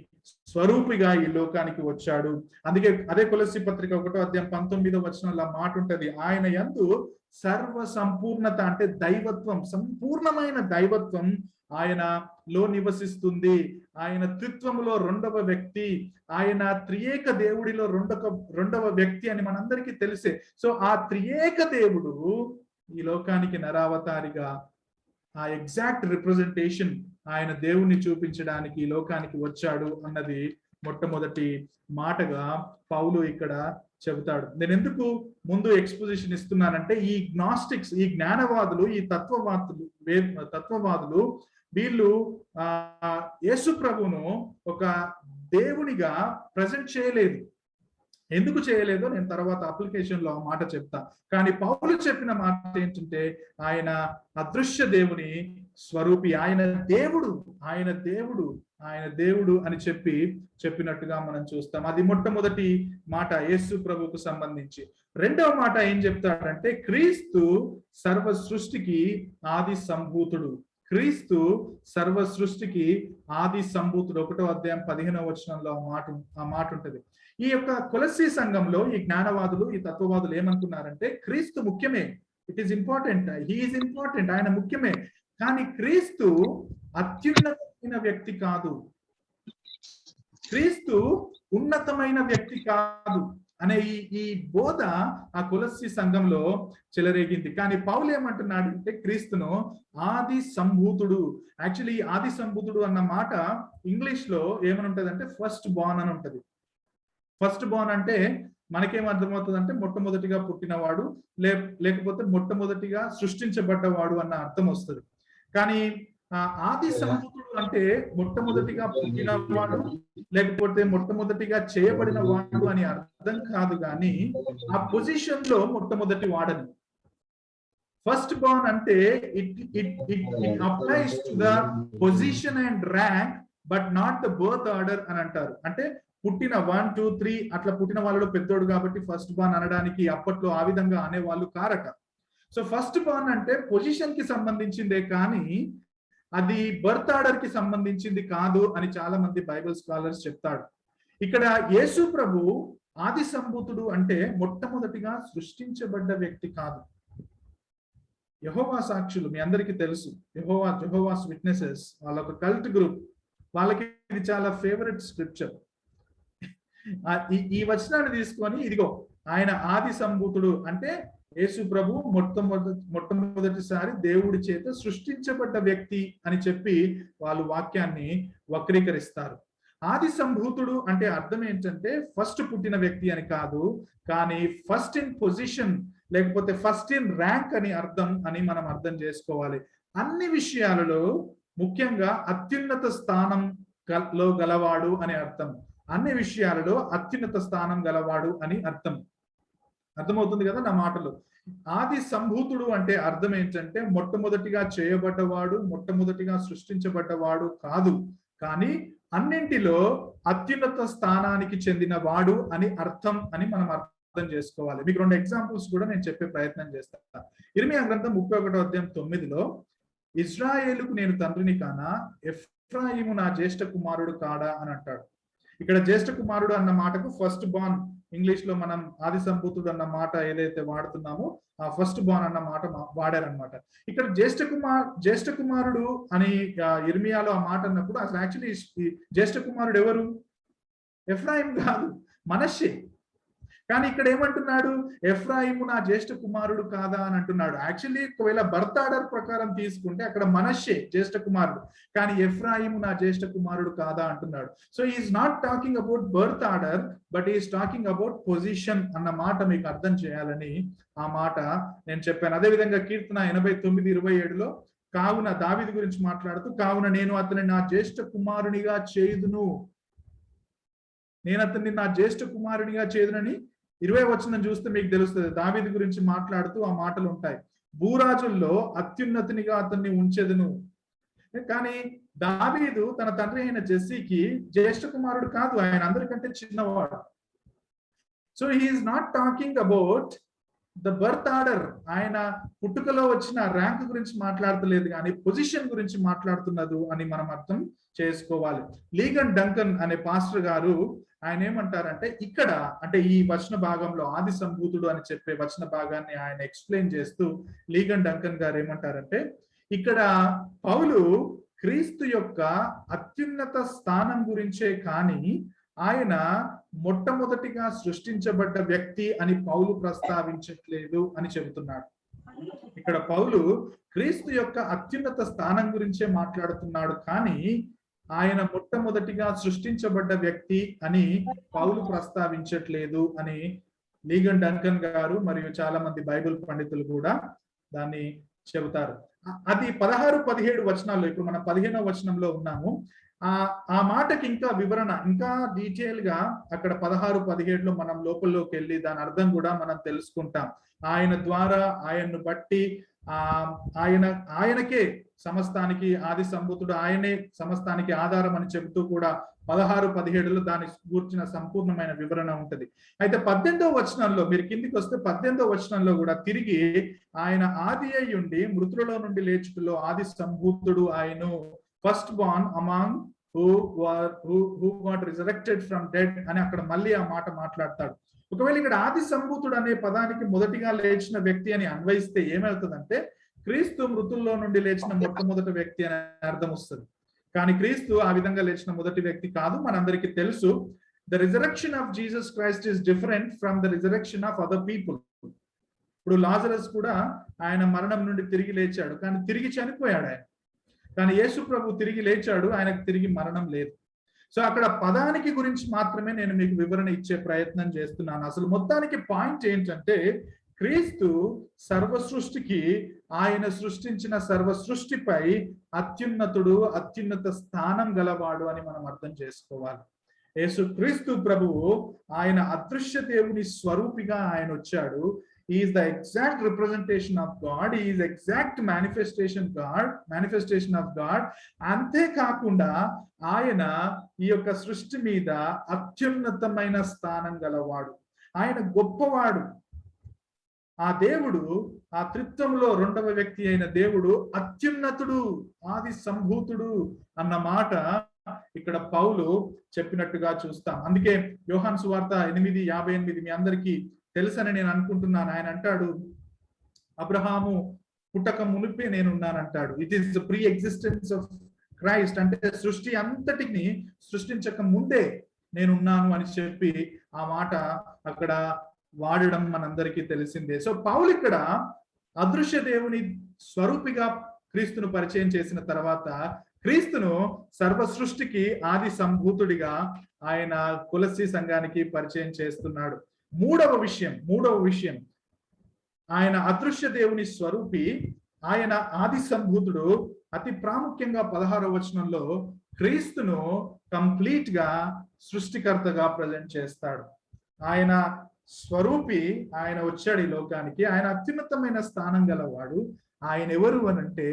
స్వరూపిగా ఈ లోకానికి వచ్చాడు. అందుకే అదే కొలస్సీ పత్రిక 1:19 మాట ఉంటది, ఆయన యందు సర్వ సంపూర్ణత అంటే దైవత్వం, సంపూర్ణమైన దైవత్వం ఆయనలో నివసిస్తుంది. ఆయన త్రిత్వములో రెండవ వ్యక్తి, ఆయన త్రియేక దేవుడిలో రెండవ వ్యక్తి అని మనందరికీ తెలిసే. సో ఆ త్రియేక దేవుడు ఈ లోకానికి నరావతారిగా ఆ ఎగ్జాక్ట్ రిప్రజెంటేషన్ ఆయన దేవుణ్ణి చూపించడానికి ఈ లోకానికి వచ్చాడు అన్నది మొట్టమొదటి మాటగా పౌలు ఇక్కడ చెబుతాడు. నేను ఎందుకు ముందు ఎక్స్పోజిషన్ ఇస్తున్నానంటే, ఈ గ్నాస్టిక్స్, ఈ జ్ఞానవాదులు, ఈ తత్వవాదులు వీళ్ళు యేసు ప్రభువును ఒక దేవునిగా ప్రజెంట్ చేయలేదు. ఎందుకు చేయలేదో నేను తర్వాత అప్లికేషన్ లో మాట చెప్తా. కానీ పౌలు చెప్పిన మాట ఏంటంటే, ఆయన అదృశ్య దేవుని స్వరూపి, ఆయన దేవుడు అని చెప్పినట్టుగా మనం చూస్తాం. అది మొట్టమొదటి మాట యేసు ప్రభువుకు సంబంధించి. రెండవ మాట ఏం చెప్తాడంటే, క్రీస్తు సర్వ సృష్టికి ఆది సంభూతుడు. క్రీస్తు సర్వ సృష్టికి ఆది సంభూతుడు. 1:15 ఆ మాట ఉంటది. ఈ యొక్క కొలస్సీ సంఘంలో ఈ జ్ఞానవాదులు, ఈ తత్వవాదులు ఏమనుకున్నారంటే, క్రీస్తు ముఖ్యమే, it is important, he is important, ఆయన ముఖ్యమే, కానీ క్రీస్తు అత్యున్నతమైన వ్యక్తి కాదు, క్రీస్తు ఉన్నతమైన వ్యక్తి కాదు అనే ఈ బోధ ఆ కొలస్సీ సంఘంలో చెలరేగింది. కానీ పౌలు ఏమంటున్నాడు అంటే, క్రీస్తును ఆది సంభూతుడు. యాక్చువల్లీ ఆది సంభూతుడు అన్న మాట ఇంగ్లీష్ లో ఏమని ఉంటది అంటే ఫస్ట్ బార్న్ అని ఉంటది. ఫస్ట్ బార్న్ అంటే మనకేం అర్థమవుతుంది అంటే మొట్టమొదటిగా పుట్టినవాడు, లేకపోతే మొట్టమొదటిగా సృష్టించబడ్డవాడు అన్న అర్థం వస్తుంది. కానీ ఆది సంభూతుడు అంటే మొట్టమొదటిగా పుట్టినవాడు, లేకపోతే మొట్టమొదటిగా చేయబడిన వాడు అని అర్థం కాదు, కానీ ఆ పొజిషన్ లో మొట్టమొదటి వాడని. ఫస్ట్ బార్న్ అంటే it applies to the position and rank, but not the birth order అని అంటారు. అంటే పుట్టిన 1, 2, 3 అట్లా పుట్టిన వాళ్ళలో పెద్దోడు కాబట్టి ఫస్ట్ బార్న్ అనడానికి అప్పట్లో ఆ విధంగా అనేవాళ్ళు కారట. సో ఫస్ట్ బార్న్ అంటే పొజిషన్ కి సంబంధించిందే, కానీ అది బర్త్ ఆర్డర్ కి సంబంధించింది కాదు అని చాలా మంది బైబిల్ స్కాలర్స్ చెప్తాడు. ఇక్కడ యేసు ప్రభు ఆది సంభూతుడు అంటే మొట్టమొదటిగా సృష్టించబడ్డ వ్యక్తి కాదు. యెహోవా సాక్షులు మీ అందరికీ తెలుసు, యెహోవాస్ విట్నెసెస్ వాళ్ళ ఒక కల్ట్ గ్రూప్, వాళ్ళకి ఇది చాలా ఫేవరెట్ స్క్రిప్చర్. ఈ వచనాన్ని తీసుకొని ఇదిగో ఆయన ఆది సంభూతుడు అంటే యేసు ప్రభు మొట్టమొదటిసారి దేవుడి చేత సృష్టించబడ్డ వ్యక్తి అని చెప్పి వాళ్ళు వాక్యాన్ని వక్రీకరిస్తారు. ఆది సంభూతుడు అంటే అర్థం ఏంటంటే ఫస్ట్ పుట్టిన వ్యక్తి అని కాదు, కానీ ఫస్ట్ ఇన్ పొజిషన్ లేకపోతే ఫస్ట్ ఇన్ ర్యాంక్ అని అర్థం అని మనం అర్థం చేసుకోవాలి. అన్ని విషయాలలో ముఖ్యంగా అత్యున్నత స్థానం లో గలవాడు అని అర్థం. అన్ని విషయాలలో అత్యున్నత స్థానం గలవాడు అని అర్థం. అర్థమవుతుంది కదా నా మాటలు. ఆది సంభూతుడు అంటే అర్థం ఏంటంటే మొట్టమొదటిగా చేయబడ్డవాడు, మొట్టమొదటిగా సృష్టించబడ్డవాడు కాదు, కానీ అన్నింటిలో అత్యున్నత స్థానానికి చెందిన వాడు అని అర్థం అని మనం అర్థం చేసుకోవాలి. మీకు 2 ఎగ్జాంపుల్స్ కూడా నేను చెప్పే ప్రయత్నం చేస్తాను. ఇర్మియా గ్రంథం 31:9 ఇజ్రాయేలుకు నేను తండ్రిని కానా, ఎఫ్రాయిము నా జ్యేష్ఠ కుమారుడు కాడా అని అంటాడు. ఇక్కడ జ్యేష్ఠ కుమారుడు అన్న మాటకు ఫస్ట్ బార్న్, ఇంగ్లీష్ లో మనం ఆది సంభూతుడు అన్న మాట ఏదైతే వాడుతున్నామో ఆ ఫస్ట్ బార్న్ అన్న మాట వాడారనమాట. ఇక్కడ జ్యేష్ఠ కుమారుడు అని ఇర్మియాలో ఆ మాట అన్నప్పుడు అసలు యాక్చువల్లీ జ్యేష్ఠ కుమారుడు ఎవరు? ఎఫ్రాయిం కాదు, మనష్షే. కానీ ఇక్కడ ఏమంటున్నాడు? ఎఫ్రాయిము నా జ్యేష్ఠ కుమారుడు కాదా అని అంటున్నాడు. యాక్చువల్లీ ఒకవేళ బర్త్ ఆర్డర్ ప్రకారం తీసుకుంటే అక్కడ మనష్షే జ్యేష్ఠ కుమారుడు, కానీ ఎఫ్రాయిము నా జ్యేష్ఠ కుమారుడు కాదా అంటున్నాడు. So is not talking about birth order, but is talking about position అన్న మాట మీకు అర్థం చేయాలని ఆ మాట నేను చెప్పాను. అదేవిధంగా కీర్తన 89:27 కావున దావీదు గురించి మాట్లాడుతూ, కావున నేను అతని నా జ్యేష్ఠ కుమారునిగా చేయుదును, నేను అతన్ని నా జ్యేష్ఠ కుమారునిగా చేయుదునని 20వ వచనం చూస్తే మీకు తెలుస్తుంది. దావీదు గురించి మాట్లాడుతూ ఆ మాటలు ఉంటాయి. భూరాజుల్లో అత్యున్నతినిగా అతన్ని ఉంచెదను. కానీ దావీదు తన తండ్రి అయిన జెస్సీకి జ్యేష్ఠ కుమారుడు కాదు, ఆయన అందరికంటే చిన్నవాడు. So he is not talking about the birth order, ఆయన పుట్టుకలో వచ్చిన ర్యాంక్ గురించి మాట్లాడతలేదు, కానీ పొజిషన్ గురించి మాట్లాడుతున్నది అని మనం అర్థం చేసుకోవాలి. లీగన్ డంకన్ అనే పాస్టర్ గారు ఆయన ఏమంటారంటే, ఇక్కడ అంటే ఈ వచన భాగంలో ఆది సంభూతుడు అని చెప్పే వచన భాగాన్ని ఆయన ఎక్స్ప్లెయిన్ చేస్తూ లీగన్ డంకన్ గారు ఏమంటారంటే, ఇక్కడ పౌలు క్రీస్తు యొక్క అత్యున్నత స్థానం గురించే కానీ ఆయన మొట్టమొదటిగా సృష్టించబడ్డ వ్యక్తి అని పౌలు ప్రస్తావించట్లేదు అని చెబుతున్నాడు. ఇక్కడ పౌలు క్రీస్తు యొక్క అత్యున్నత స్థానం గురించే మాట్లాడుతున్నాడు, కానీ ఆయన మొట్టమొదటిగా సృష్టించబడ్డ వ్యక్తి అని పౌలు ప్రస్తావించట్లేదు అని లీగన్ డంకన్ గారు మరియు చాలా మంది బైబిల్ పండితులు కూడా దాన్ని చెబుతారు. అది 16-17 వచనాల్లో, ఇప్పుడు మనం 15వ వచనంలో ఉన్నాము. ఆ మాటకి ఇంకా వివరణ, ఇంకా డీటెయిల్ గా అక్కడ 16-17లో మనం లోపల్లోకి వెళ్ళి దాని అర్థం కూడా మనం తెలుసుకుంటాం. ఆయన ద్వారా, ఆయన్ను బట్టి, ఆయనకే సమస్తానికి ఆది సంభూతుడు, ఆయనే సమస్తానికి ఆధారం అని చెబుతూ కూడా 16-17లో దాని గూర్చిన సంపూర్ణమైన వివరణ ఉంటది. అయితే 18వ వచనంలో మీరు కిందికి వస్తే 18వ వచనంలో కూడా తిరిగి ఆయన ఆది అయి ఉండి మృతులలో నుండి లేచుటలో ఆది సంభూతుడు ఆయన, first born among who got resurrected from dead అని అక్కడ మళ్ళీ ఆ మాట మాట్లాడతాడు. ఒకవేళ ఇక్కడ ఆది సంభూతుడు అనే పదానికి మొదటిగా లేచిన వ్యక్తి అని అన్వయిస్తే ఏమవుతుందంటే క్రీస్తు మృతుల్లో నుండి లేచిన మొట్టమొదటి వ్యక్తి అని అర్థం వస్తుంది. కానీ క్రీస్తు ఆ విధంగా లేచిన మొదటి వ్యక్తి కాదు. మనందరికీ తెలుసు, the resurrection of Jesus Christ is different from the resurrection of other people. ఇప్పుడు లాజరస్ కూడా ఆయన మరణం నుండి తిరిగి లేచాడు, కానీ తిరిగి చనిపోయాడు ఆయన. కానీ యేసు ప్రభు తిరిగి లేచాడు, ఆయనకు తిరిగి మరణం లేదు. సో అక్కడ పదానికి గురించి మాత్రమే నేను మీకు వివరణ ఇచ్చే ప్రయత్నం చేస్తున్నాను. అసలు మొత్తానికి పాయింట్ ఏంటంటే క్రీస్తు సర్వ సృష్టికి, ఆయన సృష్టించిన సర్వ సృష్టిపై అత్యున్నతుడు, అత్యున్నత స్థానం గలవాడు అని మనం అర్థం చేసుకోవాలి. యేసు క్రీస్తు ప్రభువు ఆయన అదృశ్య దేవుని స్వరూపిగా ఆయన వచ్చాడు. He is the exact representation of God. He is exact manifestation of God. అంతే కాకుండా ఆయన ఈ యొక్క సృష్టి మీద అత్యున్నతమైన స్థానం గలవాడు. ఆయన గొప్పవాడు. ఆ దేవుడు, ఆ త్రిత్వంలో 2వ వ్యక్తి అయిన దేవుడు అత్యున్నతుడు, ఆది సంభూతుడు అన్న మాట ఇక్కడ పౌలు చెప్పినట్టుగా చూస్తాం. అందుకే యోహాను సువార్త 8:58 మీ అందరికీ తెలుసని నేను అనుకుంటున్నాను. ఆయన అంటాడు, అబ్రహాము పుట్టక మునిపే నేనున్నానంటాడు. It is the pre existence of Christ. అంటే సృష్టి అంతటిని సృష్టించక ముందే నేనున్నాను అని చెప్పి ఆ మాట అక్కడ వాడడం మనందరికీ తెలిసిందే. సో పౌలు ఇక్కడ అదృశ్య దేవుని స్వరూపిగా క్రీస్తును పరిచయం చేసిన తర్వాత క్రీస్తును సర్వ సృష్టికి ఆది సంభూతుడిగా ఆయన కొలస్సీ సంఘానికి పరిచయం చేస్తున్నాడు. మూడవ విషయం ఆయన అదృశ్య దేవుని స్వరూపి, ఆయన ఆది సంభూతుడు. అతి ప్రాముఖ్యంగా 16వ వచనంలో క్రీస్తును కంప్లీట్ గా సృష్టికర్తగా ప్రజెంట్ చేస్తాడు. ఆయన స్వరూపి, ఆయన వచ్చాడు ఈ లోకానికి. ఆయన అత్యున్నతమైన స్థానం గలవాడు. ఆయన ఎవరు అనంటే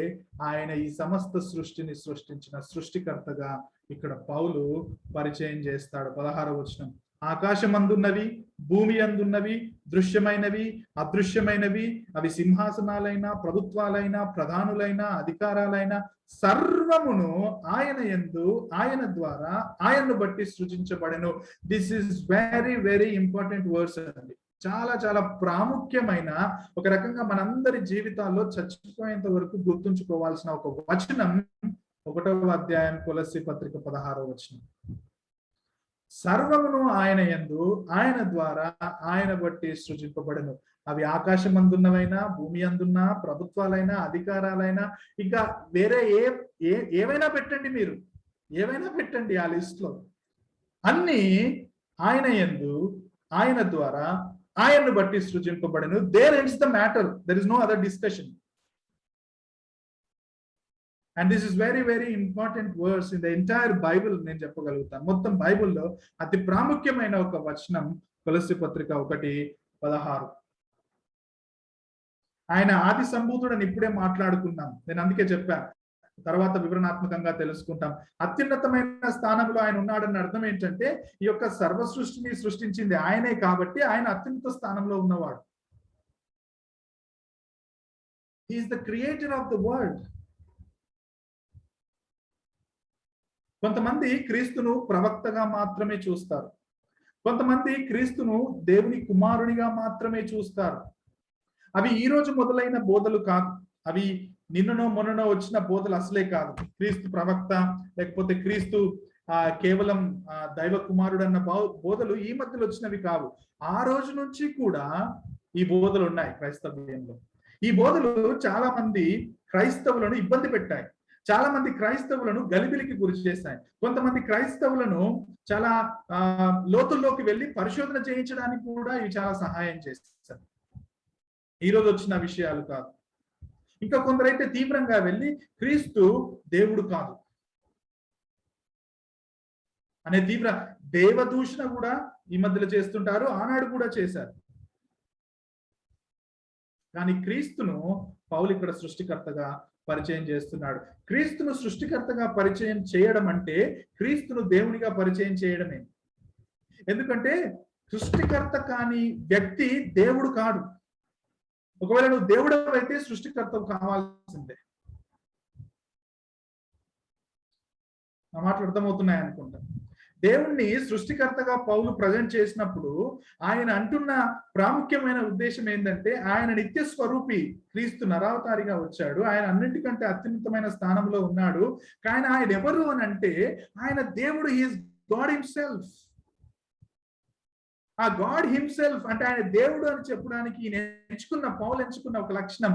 ఆయన ఈ సమస్త సృష్టిని సృష్టించిన సృష్టికర్తగా ఇక్కడ పౌలు పరిచయం చేస్తాడు. 16వ వచనం, ఆకాశమందున్నవి, భూమి అందున్నవి, దృశ్యమైనవి, అదృశ్యమైనవి, అవి సింహాసనాలైనా, ప్రభుత్వాలైనా, ప్రధానులైనా, అధికారాలైనా సర్వమును ఆయన యందు, ఆయన ద్వారా, ఆయన్ను బట్టి సృజించబడెను. This is very very important words అండి. చాలా చాలా ప్రాముఖ్యమైన, ఒక రకంగా మనందరి జీవితాల్లో చచ్చిపోయేంత వరకు గుర్తుంచుకోవాల్సిన ఒక వచనం 1వ అధ్యాయం కొలస్సీ పత్రిక 16వ వచనం. సర్వమును ఆయన యందు, ఆయన ద్వారా, ఆయన బట్టి సృజింపబడను. అవి ఆకాశమందున్నవైనా, భూమి అందున్నా, ప్రభుత్వాలైనా, అధికారాలైనా, ఇంకా వేరే ఏవైనా పెట్టండి, మీరు ఏవైనా పెట్టండి ఆ లిస్ట్ లో. అన్ని ఆయన యందు, ఆయన ద్వారా, ఆయన్ను బట్టి సృజింపబడను. There ends the matter. There is no other discussion. And this is very very important words in the entire Bible. నేను చెప్పగలుగుతాను మొత్తం బైబిల్లో అతి ప్రాముఖ్యమైన ఒక వచనం కొలస్సీ పత్రిక 1:16. ఆయన ఆది సంభూతుడని ఇప్పుడే మాట్లాడుకున్నాం. నేను అందుకే చెప్పాను, తర్వాత వివరణాత్మకంగా తెలుసుకుంటాం. అత్యున్నతమైన స్థానంలో ఆయన ఉన్నాడన్న అర్థం ఏంటంటే ఈ యొక్క సర్వ సృష్టిని సృష్టించింది ఆయనే కాబట్టి ఆయన అత్యున్నత స్థానంలో ఉన్నవాడు. హి is the creator of the world. కొంతమంది క్రీస్తును ప్రవక్తగా మాత్రమే చూస్తారు. కొంతమంది క్రీస్తును దేవుని కుమారునిగా మాత్రమే చూస్తారు. అవి ఈ రోజు మొదలైన బోధలు కాదు. అవి నిన్ననో మొన్ననో వచ్చిన బోధలు అసలే కాదు. క్రీస్తు ప్రవక్త, లేకపోతే క్రీస్తు కేవలం దైవ కుమారుడు అన్న బోధలు ఈ మధ్యలో వచ్చినవి కావు. ఆ రోజు నుంచి కూడా ఈ బోధలు ఉన్నాయి క్రైస్తవ్యంలో. ఈ బోధలు చాలా మంది క్రైస్తవులను ఇబ్బంది పెట్టాయి. చాలా మంది క్రైస్తవులను గలిబిలికి గురి చేశాయి. కొంతమంది క్రైస్తవులను చాలా లోతుల్లోకి వెళ్ళి పరిశోధన చేయించడానికి కూడా ఇవి చాలా సహాయం చేస్తాయి. ఈరోజు వచ్చిన విషయాలు కాదు. ఇంకా కొందరైతే తీవ్రంగా వెళ్ళి క్రీస్తు దేవుడు కాదు అనే తీవ్ర దేవదూషణ కూడా ఈ మధ్యలో చేస్తుంటారు. ఆనాడు కూడా చేశారు. కానీ క్రీస్తును పౌలు ఇక్కడ సృష్టికర్తగా పరిచయం చేస్తున్నాడు. క్రీస్తును సృష్టికర్తగా పరిచయం చేయడం అంటే క్రీస్తును దేవునిగా పరిచయం చేయడమే. ఎందుకంటే సృష్టికర్త కాని వ్యక్తి దేవుడు కాడు. ఒకవేళ నువ్వు దేవుడు అయితే సృష్టికర్త కావాల్సిందే. నా మాటలు అర్థమవుతున్నాయి అనుకుంటా. దేవుణ్ణి సృష్టికర్తగా పౌలు ప్రజెంట్ చేసినప్పుడు ఆయన అంటున్న ప్రాముఖ్యమైన ఉద్దేశం ఏంటంటే ఆయన నిత్య స్వరూపి క్రీస్తు నరావతారిగా వచ్చాడు. ఆయన అన్నింటికంటే అత్యున్నతమైన స్థానంలో ఉన్నాడు. కానీ ఆయన ఎవరు అని అంటే ఆయన దేవుడు. He is God himself. ఆ గాడ్ హిమ్సెల్ఫ్ అంటే ఆయన దేవుడు అని చెప్పడానికి పౌలు ఎంచుకున్న ఒక లక్షణం,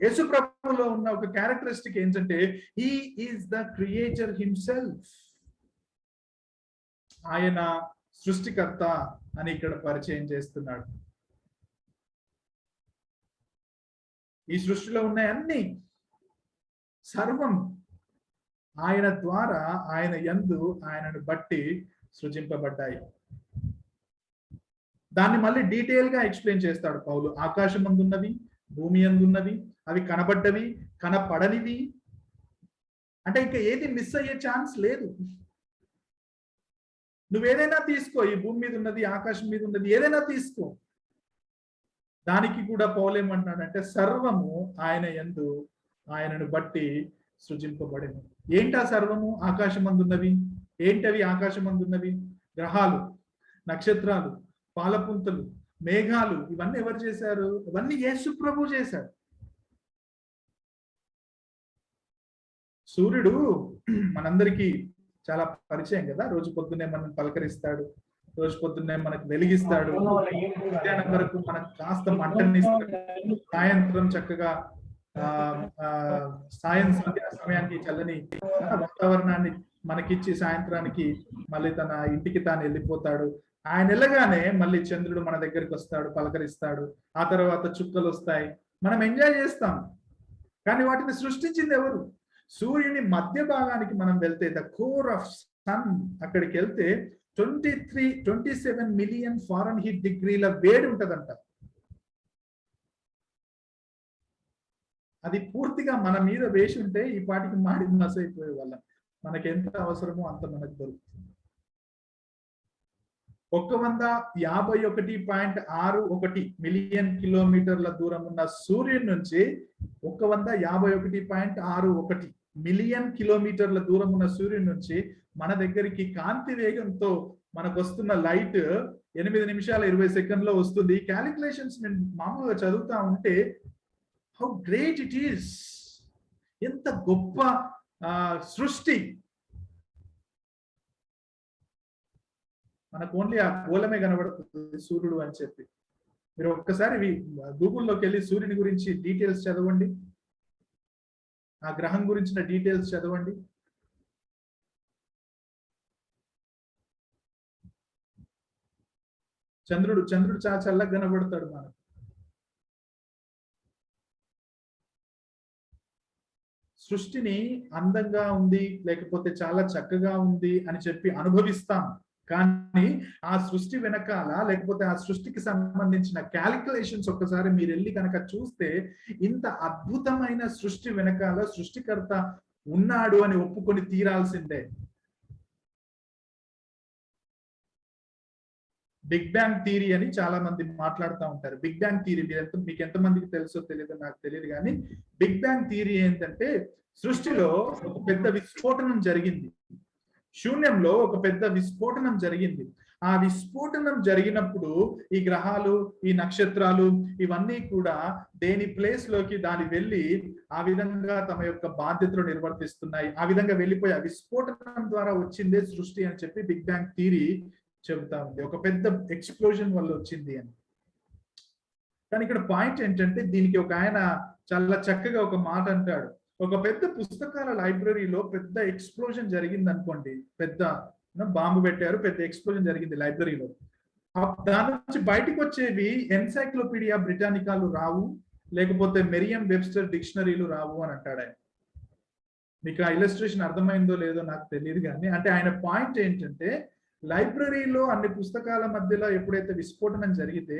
యేసు ప్రభువులో ఉన్న ఒక క్యారెక్టరిస్టిక్ ఏంటంటే he is the creator himself. ఆయన సృష్టికర్త అని ఇక్కడ పరిచయం చేస్తున్నాడు. ఈ సృష్టిలో ఉన్న అన్ని సర్వం ఆయన ద్వారా, ఆయన యందు, ఆయనను బట్టి సృజింపబడ్డాయి. దాన్ని మళ్ళీ డీటెయిల్ గా ఎక్స్ప్లెయిన్ చేస్తాడు పౌలు. ఆకాశం అందున్నవి, భూమి అందున్నవి, అవి కనబడ్డవి, కనపడనివి. అంటే ఇంకా ఏది మిస్ అయ్యే ఛాన్స్ లేదు. నువ్వేదైనా తీసుకో, ఈ భూమి మీద ఉన్నది, ఆకాశం మీద ఉన్నది, ఏదైనా తీసుకో. దానికి కూడా పౌలు ఏమంటున్నాడంటే సర్వము ఆయన యందు, ఆయనను బట్టి సృజింపబడింది. ఏంటా సర్వము? ఆకాశం అందున్నవి. ఏంటవి ఆకాశం అందున్నవి? గ్రహాలు, నక్షత్రాలు, పాలపుంతలు, మేఘాలు. ఇవన్నీ ఎవరు చేశారు? ఇవన్నీ యేసు ప్రభు చేశారు. సూర్యుడు మనందరికీ చాలా పరిచయం కదా. రోజు పొద్దున్నే మనం పలకరిస్తాడు, రోజు పొద్దున్నే మనకు వెలిగిస్తాడు, మధ్యాహ్నం వరకు మనకు కాస్త మంటనిస్తాడు, సాయంత్రం చక్కగా సంధ్యా సమయానికి చల్లని వాతావరణాన్ని మనకిచ్చి సాయంత్రానికి మళ్ళీ తన ఇంటికి తాను వెళ్ళిపోతాడు. ఆయన వెళ్ళగానే మళ్ళీ చంద్రుడు మన దగ్గరికి వస్తాడు, పలకరిస్తాడు. ఆ తర్వాత చుక్కలు వస్తాయి, మనం ఎంజాయ్ చేస్తాం. కానీ వాటిని సృష్టించింది ఎవరు? సూర్యుని మధ్య భాగానికి మనం వెళ్తే, ద కోర్ ఆఫ్ సన్, అక్కడికి వెళ్తే 27 మిలియన్ ఫారెన్ హీట్ డిగ్రీల వేడి ఉంటదంట. అది పూర్తిగా మన మీద వేసి ఉంటే ఈ పాటికి మాడి మసైపోయే వాళ్ళం. మనకి ఎంత అవసరమో అంత మనకు దొరుకుతుంది. 151.61 మిలియన్ కిలోమీటర్ల దూరం ఉన్న సూర్యుడి నుంచి 151.61 మిలియన్ కిలోమీటర్ల దూరం ఉన్న సూర్యుడి నుంచి మన దగ్గరికి కాంతి వేగంతో మనకు వస్తున్న లైట్ 8 నిమిషాల 20 సెకండ్లో వస్తుంది. క్యాలిక్యులేషన్స్ నేను మామూలుగా చదువుతా ఉంటే హౌ గ్రేట్ ఇట్ ఈస్, ఎంత గొప్ప సృష్టి. మనకు ఓన్లీ ఆ గోళమే కనబడుతుంది సూర్యుడు అని చెప్పి. మీరు ఒక్కసారి గూగుల్లోకి వెళ్ళి సూర్యుని గురించి డీటెయిల్స్ చదవండి, ఆ గ్రహం గురించిన డీటెయిల్స్ చదవండి. చంద్రుడు చాలా చల్లగా కనబడతాడు మనకు. సృష్టిని అందంగా ఉంది లేకపోతే చాలా చక్కగా ఉంది అని చెప్పి అనుభవిస్తాం, కానీ ఆ సృష్టి వెనకాల లేకపోతే ఆ సృష్టికి సంబంధించిన క్యాలిక్యులేషన్స్ ఒక్కసారి మీరు వెళ్ళి కనుక చూస్తే, ఇంత అద్భుతమైన సృష్టి వెనకాల సృష్టికర్త ఉన్నాడు అని ఒప్పుకొని తీరాల్సిందే. బిగ్ బ్యాంగ్ థియరీ అని చాలా మంది మాట్లాడుతూ ఉంటారు. బిగ్ బ్యాంగ్ థియరీ మీకు ఎంతమందికి తెలుసో తెలియదో నాకు తెలియదు, కానీ బిగ్ బ్యాంగ్ థియరీ ఏంటంటే, సృష్టిలో ఒక పెద్ద విస్ఫోటనం జరిగింది, శూన్యంలో ఒక పెద్ద విస్ఫోటనం జరిగింది. ఆ విస్ఫోటనం జరిగినప్పుడు ఈ గ్రహాలు, ఈ నక్షత్రాలు ఇవన్నీ కూడా దేని ప్లేస్ లోకి దాని వెళ్ళి ఆ విధంగా తమ యొక్క బాధ్యతలు నిర్వర్తిస్తున్నాయి. ఆ విధంగా వెళ్ళిపోయి ఆ విస్ఫోటనం ద్వారా వచ్చిందే సృష్టి అని చెప్పి బిగ్ బ్యాంగ్ థియరీ చెబుతా ఉంది. ఒక పెద్ద ఎక్స్ప్లోజన్ వల్ల వచ్చింది అని. కానీ ఇక్కడ పాయింట్ ఏంటంటే, దీనికి ఒక ఆయన చాలా చక్కగా ఒక మాట అంటాడు. ఒక పెద్ద పుస్తకాల లైబ్రరీలో పెద్ద ఎక్స్ప్లోజన్ జరిగింది అనుకోండి, పెద్ద బాంబు పెట్టారు, పెద్ద ఎక్స్ప్లోజన్ జరిగింది లైబ్రరీలో. దాని నుంచి బయటకు వచ్చేవి ఎన్సైక్లోపీడియా బ్రిటానికాలు రావు, లేకపోతే మెరియం వెబ్స్టర్ డిక్షనరీలు రావు అని అంటాడు ఆయన. మీకు ఆ ఇలస్ట్రేషన్ అర్థమైందో లేదో నాకు తెలియదు, కానీ అంటే ఆయన పాయింట్ ఏంటంటే, లైబ్రరీలో అన్ని పుస్తకాల మధ్యలో ఎప్పుడైతే విస్ఫోటనం జరిగితే,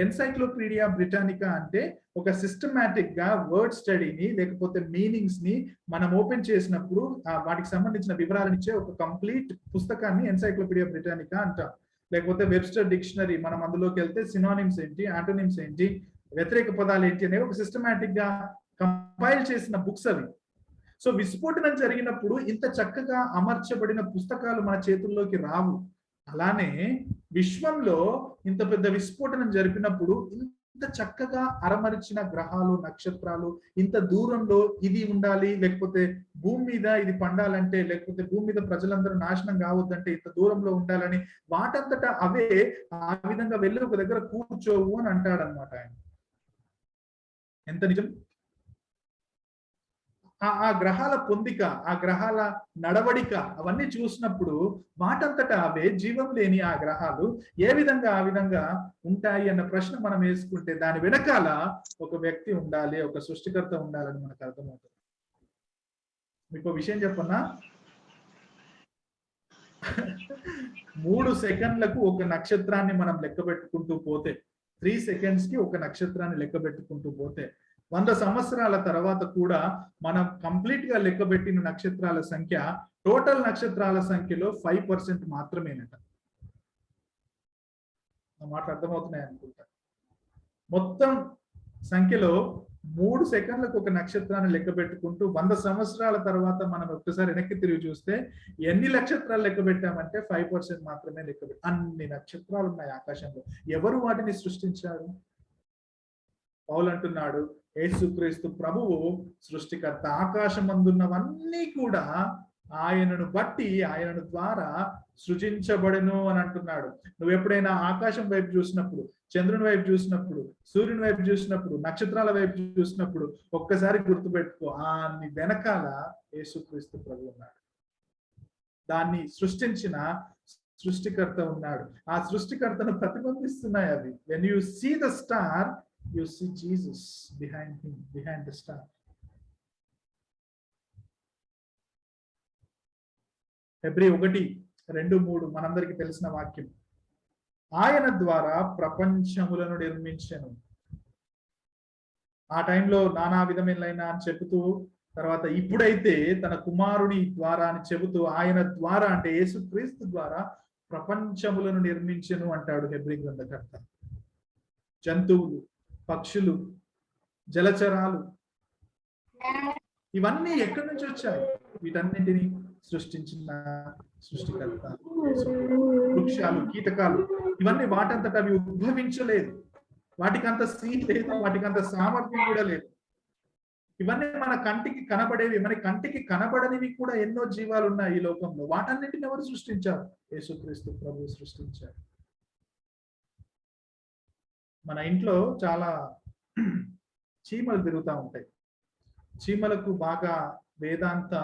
ఎన్సైక్లోపీడియా బ్రిటానికా అంటే ఒక సిస్టమాటిక్ గా వర్డ్ స్టడీని లేకపోతే మీనింగ్స్ ని మనం ఓపెన్ చేసినప్పుడు వాటికి సంబంధించిన వివరాలను ఇచ్చే ఒక కంప్లీట్ పుస్తకాన్ని ఎన్సైక్లోపీడియా బ్రిటానికా అంటాం. లేకపోతే వెబ్స్టర్ డిక్షనరీ, మనం అందులోకి వెళ్తే సినానిమ్స్ ఏంటి, ఆంటోనిమ్స్ ఏంటి, వ్యతిరేక పదాలు ఏంటి అనేవి ఒక సిస్టమాటిక్ గా కంపైల్ చేసిన బుక్స్ అవి. సో విస్ఫోటనం జరిగినప్పుడు ఇంత చక్కగా అమర్చబడిన పుస్తకాలు మన చేతుల్లోకి రావు. అలానే విశ్వంలో ఇంత పెద్ద విస్ఫోటనం జరిపినప్పుడు ఇంత చక్కగా అరమరిచిన గ్రహాలు, నక్షత్రాలు, ఇంత దూరంలో ఇది ఉండాలి, లేకపోతే భూమి మీద ఇది పండాలంటే, లేకపోతే భూమి మీద ప్రజలందరూ నాశనం కావద్దంటే ఇంత దూరంలో ఉండాలని వాటంతటా అవే ఆ విధంగా వెళ్ళి ఒక దగ్గర కూర్చోవు అని అంటాడనమాట ఆయన. ఎంత నిజం! ఆ గ్రహాల పొందిక, ఆ గ్రహాల నడవడిక అవన్నీ చూసినప్పుడు వాటంతటా అవే జీవం లేని ఆ గ్రహాలు ఏ విధంగా ఆ విధంగా ఉంటాయి అన్న ప్రశ్న మనం వేసుకుంటే, దాని వెనకాల ఒక వ్యక్తి ఉండాలి, ఒక సృష్టికర్త ఉండాలని మనకు అర్థమవుతుంది. మీకు విషయం చెప్పన్నా, 3 సెకండ్లకు ఒక నక్షత్రాన్ని మనం లెక్క పెట్టుకుంటూ పోతే, 3 సెకండ్స్ కి ఒక నక్షత్రాన్ని లెక్క పెట్టుకుంటూ పోతే 100 సంవత్సరాల తర్వాత కూడా మనం కంప్లీట్ గా లెక్క పెట్టిన నక్షత్రాల సంఖ్య టోటల్ నక్షత్రాల సంఖ్యలో 5% మాత్రమేనట. మాట అర్థమవుతున్నాయి అనుకుంటా. మొత్తం సంఖ్యలో 3 సెకండ్లకు ఒక నక్షత్రాన్ని లెక్క పెట్టుకుంటూ 100 సంవత్సరాల తర్వాత మనం ఒక్కసారి వెనక్కి తిరిగి చూస్తే ఎన్ని నక్షత్రాలు లెక్క పెట్టామంటే 5% మాత్రమే లెక్క పెట్టాం. అన్ని నక్షత్రాలు ఉన్నాయి ఆకాశంలో. ఎవరు వాటిని సృష్టించారు? పౌలు అంటున్నాడు, యేసుక్రీస్తు ప్రభువు సృష్టికర్త. ఆకాశమందున్నవన్నీ కూడా ఆయనను బట్టి, ఆయనను ద్వారా సృజించబడును అని అంటున్నాడు. నువ్వు ఎప్పుడైనా ఆకాశం వైపు చూసినప్పుడు, చంద్రుని వైపు చూసినప్పుడు, సూర్యుని వైపు చూసినప్పుడు, నక్షత్రాల వైపు చూసినప్పుడు ఒక్కసారి గుర్తుపెట్టుకో, నీ వెనకాల యేసుక్రీస్తు ప్రభు ఉన్నాడు. దాన్ని సృష్టించిన సృష్టికర్త ఉన్నాడు. ఆ సృష్టికర్తను ప్రతిబింబిస్తున్నాయి అవి. When you see the star, you see Jesus behind him, behind the star. Hebrews 1:2-3 మనందరికి తెలిసిన వాక్యం. ఆయన ద్వారా ప్రపంచములను నిర్మించెను. ఆ టైంలో నానా విధమైన అని చెబుతూ, తర్వాత ఇప్పుడైతే తన కుమారుని ద్వారా అని చెబుతూ, ఆయన ద్వారా అంటే యేసుక్రీస్తు ద్వారా ప్రపంచములను నిర్మించెను అంటాడు హెబ్రీ గ్రంథకర్త. జంతువులు, పక్షులు, జలచరాలు ఇవన్నీ ఎక్కడి నుంచి వచ్చాయి? వీటన్నింటినీ సృష్టించిన సృష్టికర్త. వృక్షాలు, కీటకాలు ఇవన్నీ వాటంతట అవి ఉద్భవించలేదు. వాటికంత సీన్ లేదు, వాటికంత సామర్థ్యం కూడా లేదు. ఇవన్నీ మన కంటికి కనబడేవి. మన కంటికి కనబడనివి కూడా ఎన్నో జీవాలు ఉన్నాయి ఈ లోకంలో. వాటన్నిటిని ఎవరు సృష్టించారు? యేసుక్రీస్తు ప్రభువు సృష్టించారు. మన ఇంట్లో చాలా చీమలు తిరుగుతూ ఉంటాయి. చీమలకు బాగా వేదాంత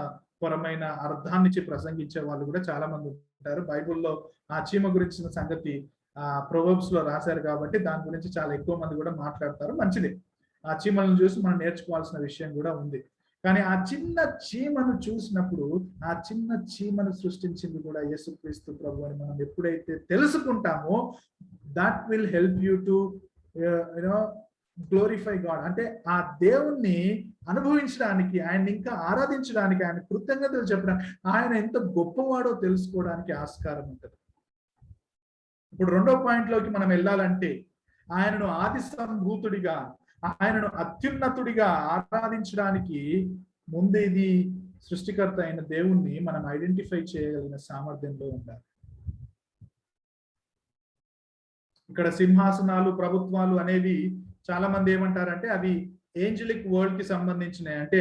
పరమైన అర్థాన్నిచ్చి ప్రసంగించే వాళ్ళు కూడా చాలా మంది ఉంటారు. బైబిల్లో ఆ చీమ గురించిన సంగతి ప్రొవర్బ్స్ లో రాశారు కాబట్టి దాని గురించి చాలా ఎక్కువ మంది కూడా మాట్లాడతారు. మంచిది, ఆ చీమలను చూసి మనం నేర్చుకోవాల్సిన విషయం కూడా ఉంది. కానీ ఆ చిన్న చీమను చూసినప్పుడు ఆ చిన్న చీమను సృష్టించింది కూడా యేసుక్రీస్తు ప్రభు అని మనం ఎప్పుడైతే తెలుసుకుంటామో, that will help you to glorify God. అంటే ఆ దేవుణ్ణి అనుభవించడానికి, ఆయన ఇంకా ఆరాధించడానికి, ఆయన కృతజ్ఞతలు చెప్పడానికి, ఆయన ఎంత గొప్పవాడో తెలుసుకోవడానికి ఆస్కారం ఉంటుంది. ఇప్పుడు రెండో పాయింట్ లోకి మనం వెళ్ళాలంటే, ఆయనను ఆది సంభూతుడిగా, ఆయనను అత్యున్నతుడిగా ఆరాధించడానికి ముందు ఇది సృష్టికర్త అయిన దేవుణ్ణి మనం ఐడెంటిఫై చేయగలిగిన సామర్థ్యంలో ఉండాలి. ఇక్కడ సింహాసనాలు, ప్రభుత్వాలు అనేవి చాలా మంది ఏమంటారంటే అవి ఏంజలిక్ వరల్డ్ కి సంబంధించినవి, అంటే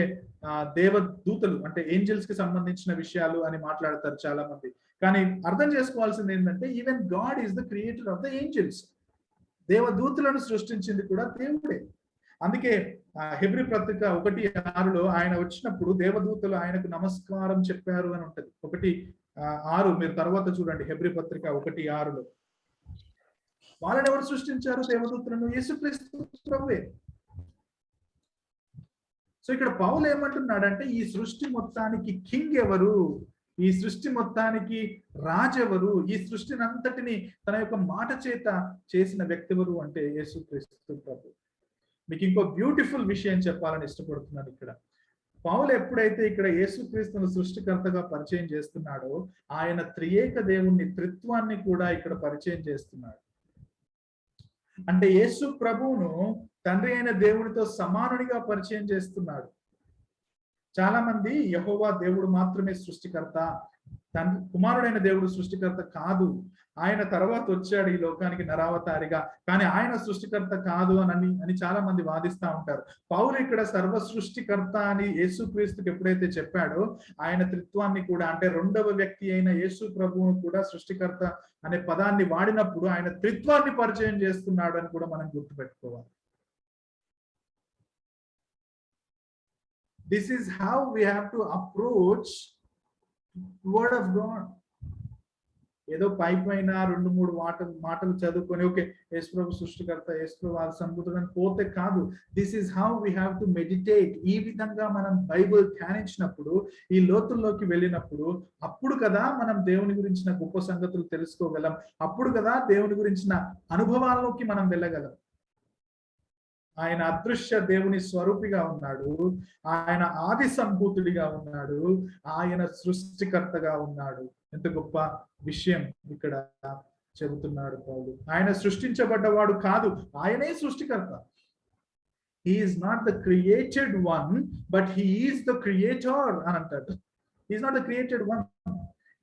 దేవదూతలు అంటే ఏంజల్స్ కి సంబంధించిన విషయాలు అని మాట్లాడతారు చాలా మంది. కానీ అర్థం చేసుకోవాల్సింది ఏంటంటే, even God is the creator of the angels. దేవదూతలను సృష్టించింది కూడా దేవుడే. అందుకే హెబ్రీ పత్రిక 1:6 ఆయన వచ్చినప్పుడు దేవదూతలు ఆయనకు నమస్కారం చెప్పారు అని ఉంటది. 1:6 మీరు తర్వాత చూడండి. హెబ్రీ పత్రిక 1:6 వాళ్ళని ఎవరు సృష్టించారు? దేవదూతలను. యేసుక్రీస్తు ప్రభువే. సో ఇక్కడ పౌలు ఏమంటున్నాడంటే, ఈ సృష్టి మొత్తానికి కింగ్ ఎవరు, ఈ సృష్టి మొత్తానికి రాజు ఎవరు, ఈ సృష్టిని అంతటిని తన యొక్క మాట చేత చేసిన వ్యక్తి ఎవరు అంటే యేసుక్రీస్తు ప్రభు. మీకు ఇంకో బ్యూటిఫుల్ విషయం చెప్పాలని ఇష్టపడుతున్నాను. ఇక్కడ పౌలు ఎప్పుడైతే ఇక్కడ యేసుక్రీస్తును సృష్టికర్తగా పరిచయం చేస్తున్నాడో, ఆయన త్రియేక దేవుణ్ణి, త్రిత్వాన్ని కూడా ఇక్కడ పరిచయం చేస్తున్నాడు. అంటే యేసు ప్రభువును తండ్రి అయిన దేవునితో సమానుడిగా పరిచయం చేస్తున్నాడు. చాలా మంది యెహోవా దేవుడు మాత్రమే సృష్టికర్త, తండ్రి కుమారుడైన దేవుడు సృష్టికర్త కాదు, ఆయన తర్వాత వచ్చాడు ఈ లోకానికి నరావతారిగా, కానీ ఆయన సృష్టికర్త కాదు అని చాలా మంది వాదిస్తూ ఉంటారు. పౌలు ఇక్కడ సర్వ సృష్టికర్త అని యేసుక్రీస్తుకి ఎప్పుడైతే చెప్పాడో, ఆయన త్రిత్వాన్ని కూడా, అంటే రెండవ వ్యక్తి అయిన యేసు ప్రభువును కూడా సృష్టికర్త అనే పదాన్ని వాడినప్పుడు ఆయన త్రిత్వాన్ని పరిచయం చేస్తున్నాడు అని కూడా మనం గుర్తుపెట్టుకోవాలి. This is how we have to approach word of God. ఏదో పైన 2-3 మాటలు చదువుకొని ఓకే యేసు ప్రభు సృష్టికర్త, యేసు ప్రభు ఆది సంభూతుడు అని పోతే కాదు. This is how we have to meditate. ఈ విధంగా మనం బైబిల్ ధ్యానించినప్పుడు, ఈ లోతుల్లోకి వెళ్ళినప్పుడు, అప్పుడు కదా మనం దేవుని గురించిన గొప్ప సంగతులు తెలుసుకోగలం. అప్పుడు కదా దేవుని గురించిన అనుభవాల్లోకి మనం వెళ్ళగలం. ఆయన అదృశ్య దేవుని స్వరూపిగా ఉన్నాడు, ఆయన ఆది సంభూతుడిగా ఉన్నాడు, ఆయన సృష్టికర్తగా ఉన్నాడు. ఎంత గొప్ప విషయం ఇక్కడ చెబుతున్నాడు పౌలు. ఆయన సృష్టించబడ్డవాడు కాదు, ఆయనే సృష్టికర్త. He is not the created one, but he is the creator అని అంటాడు. He is not the created one,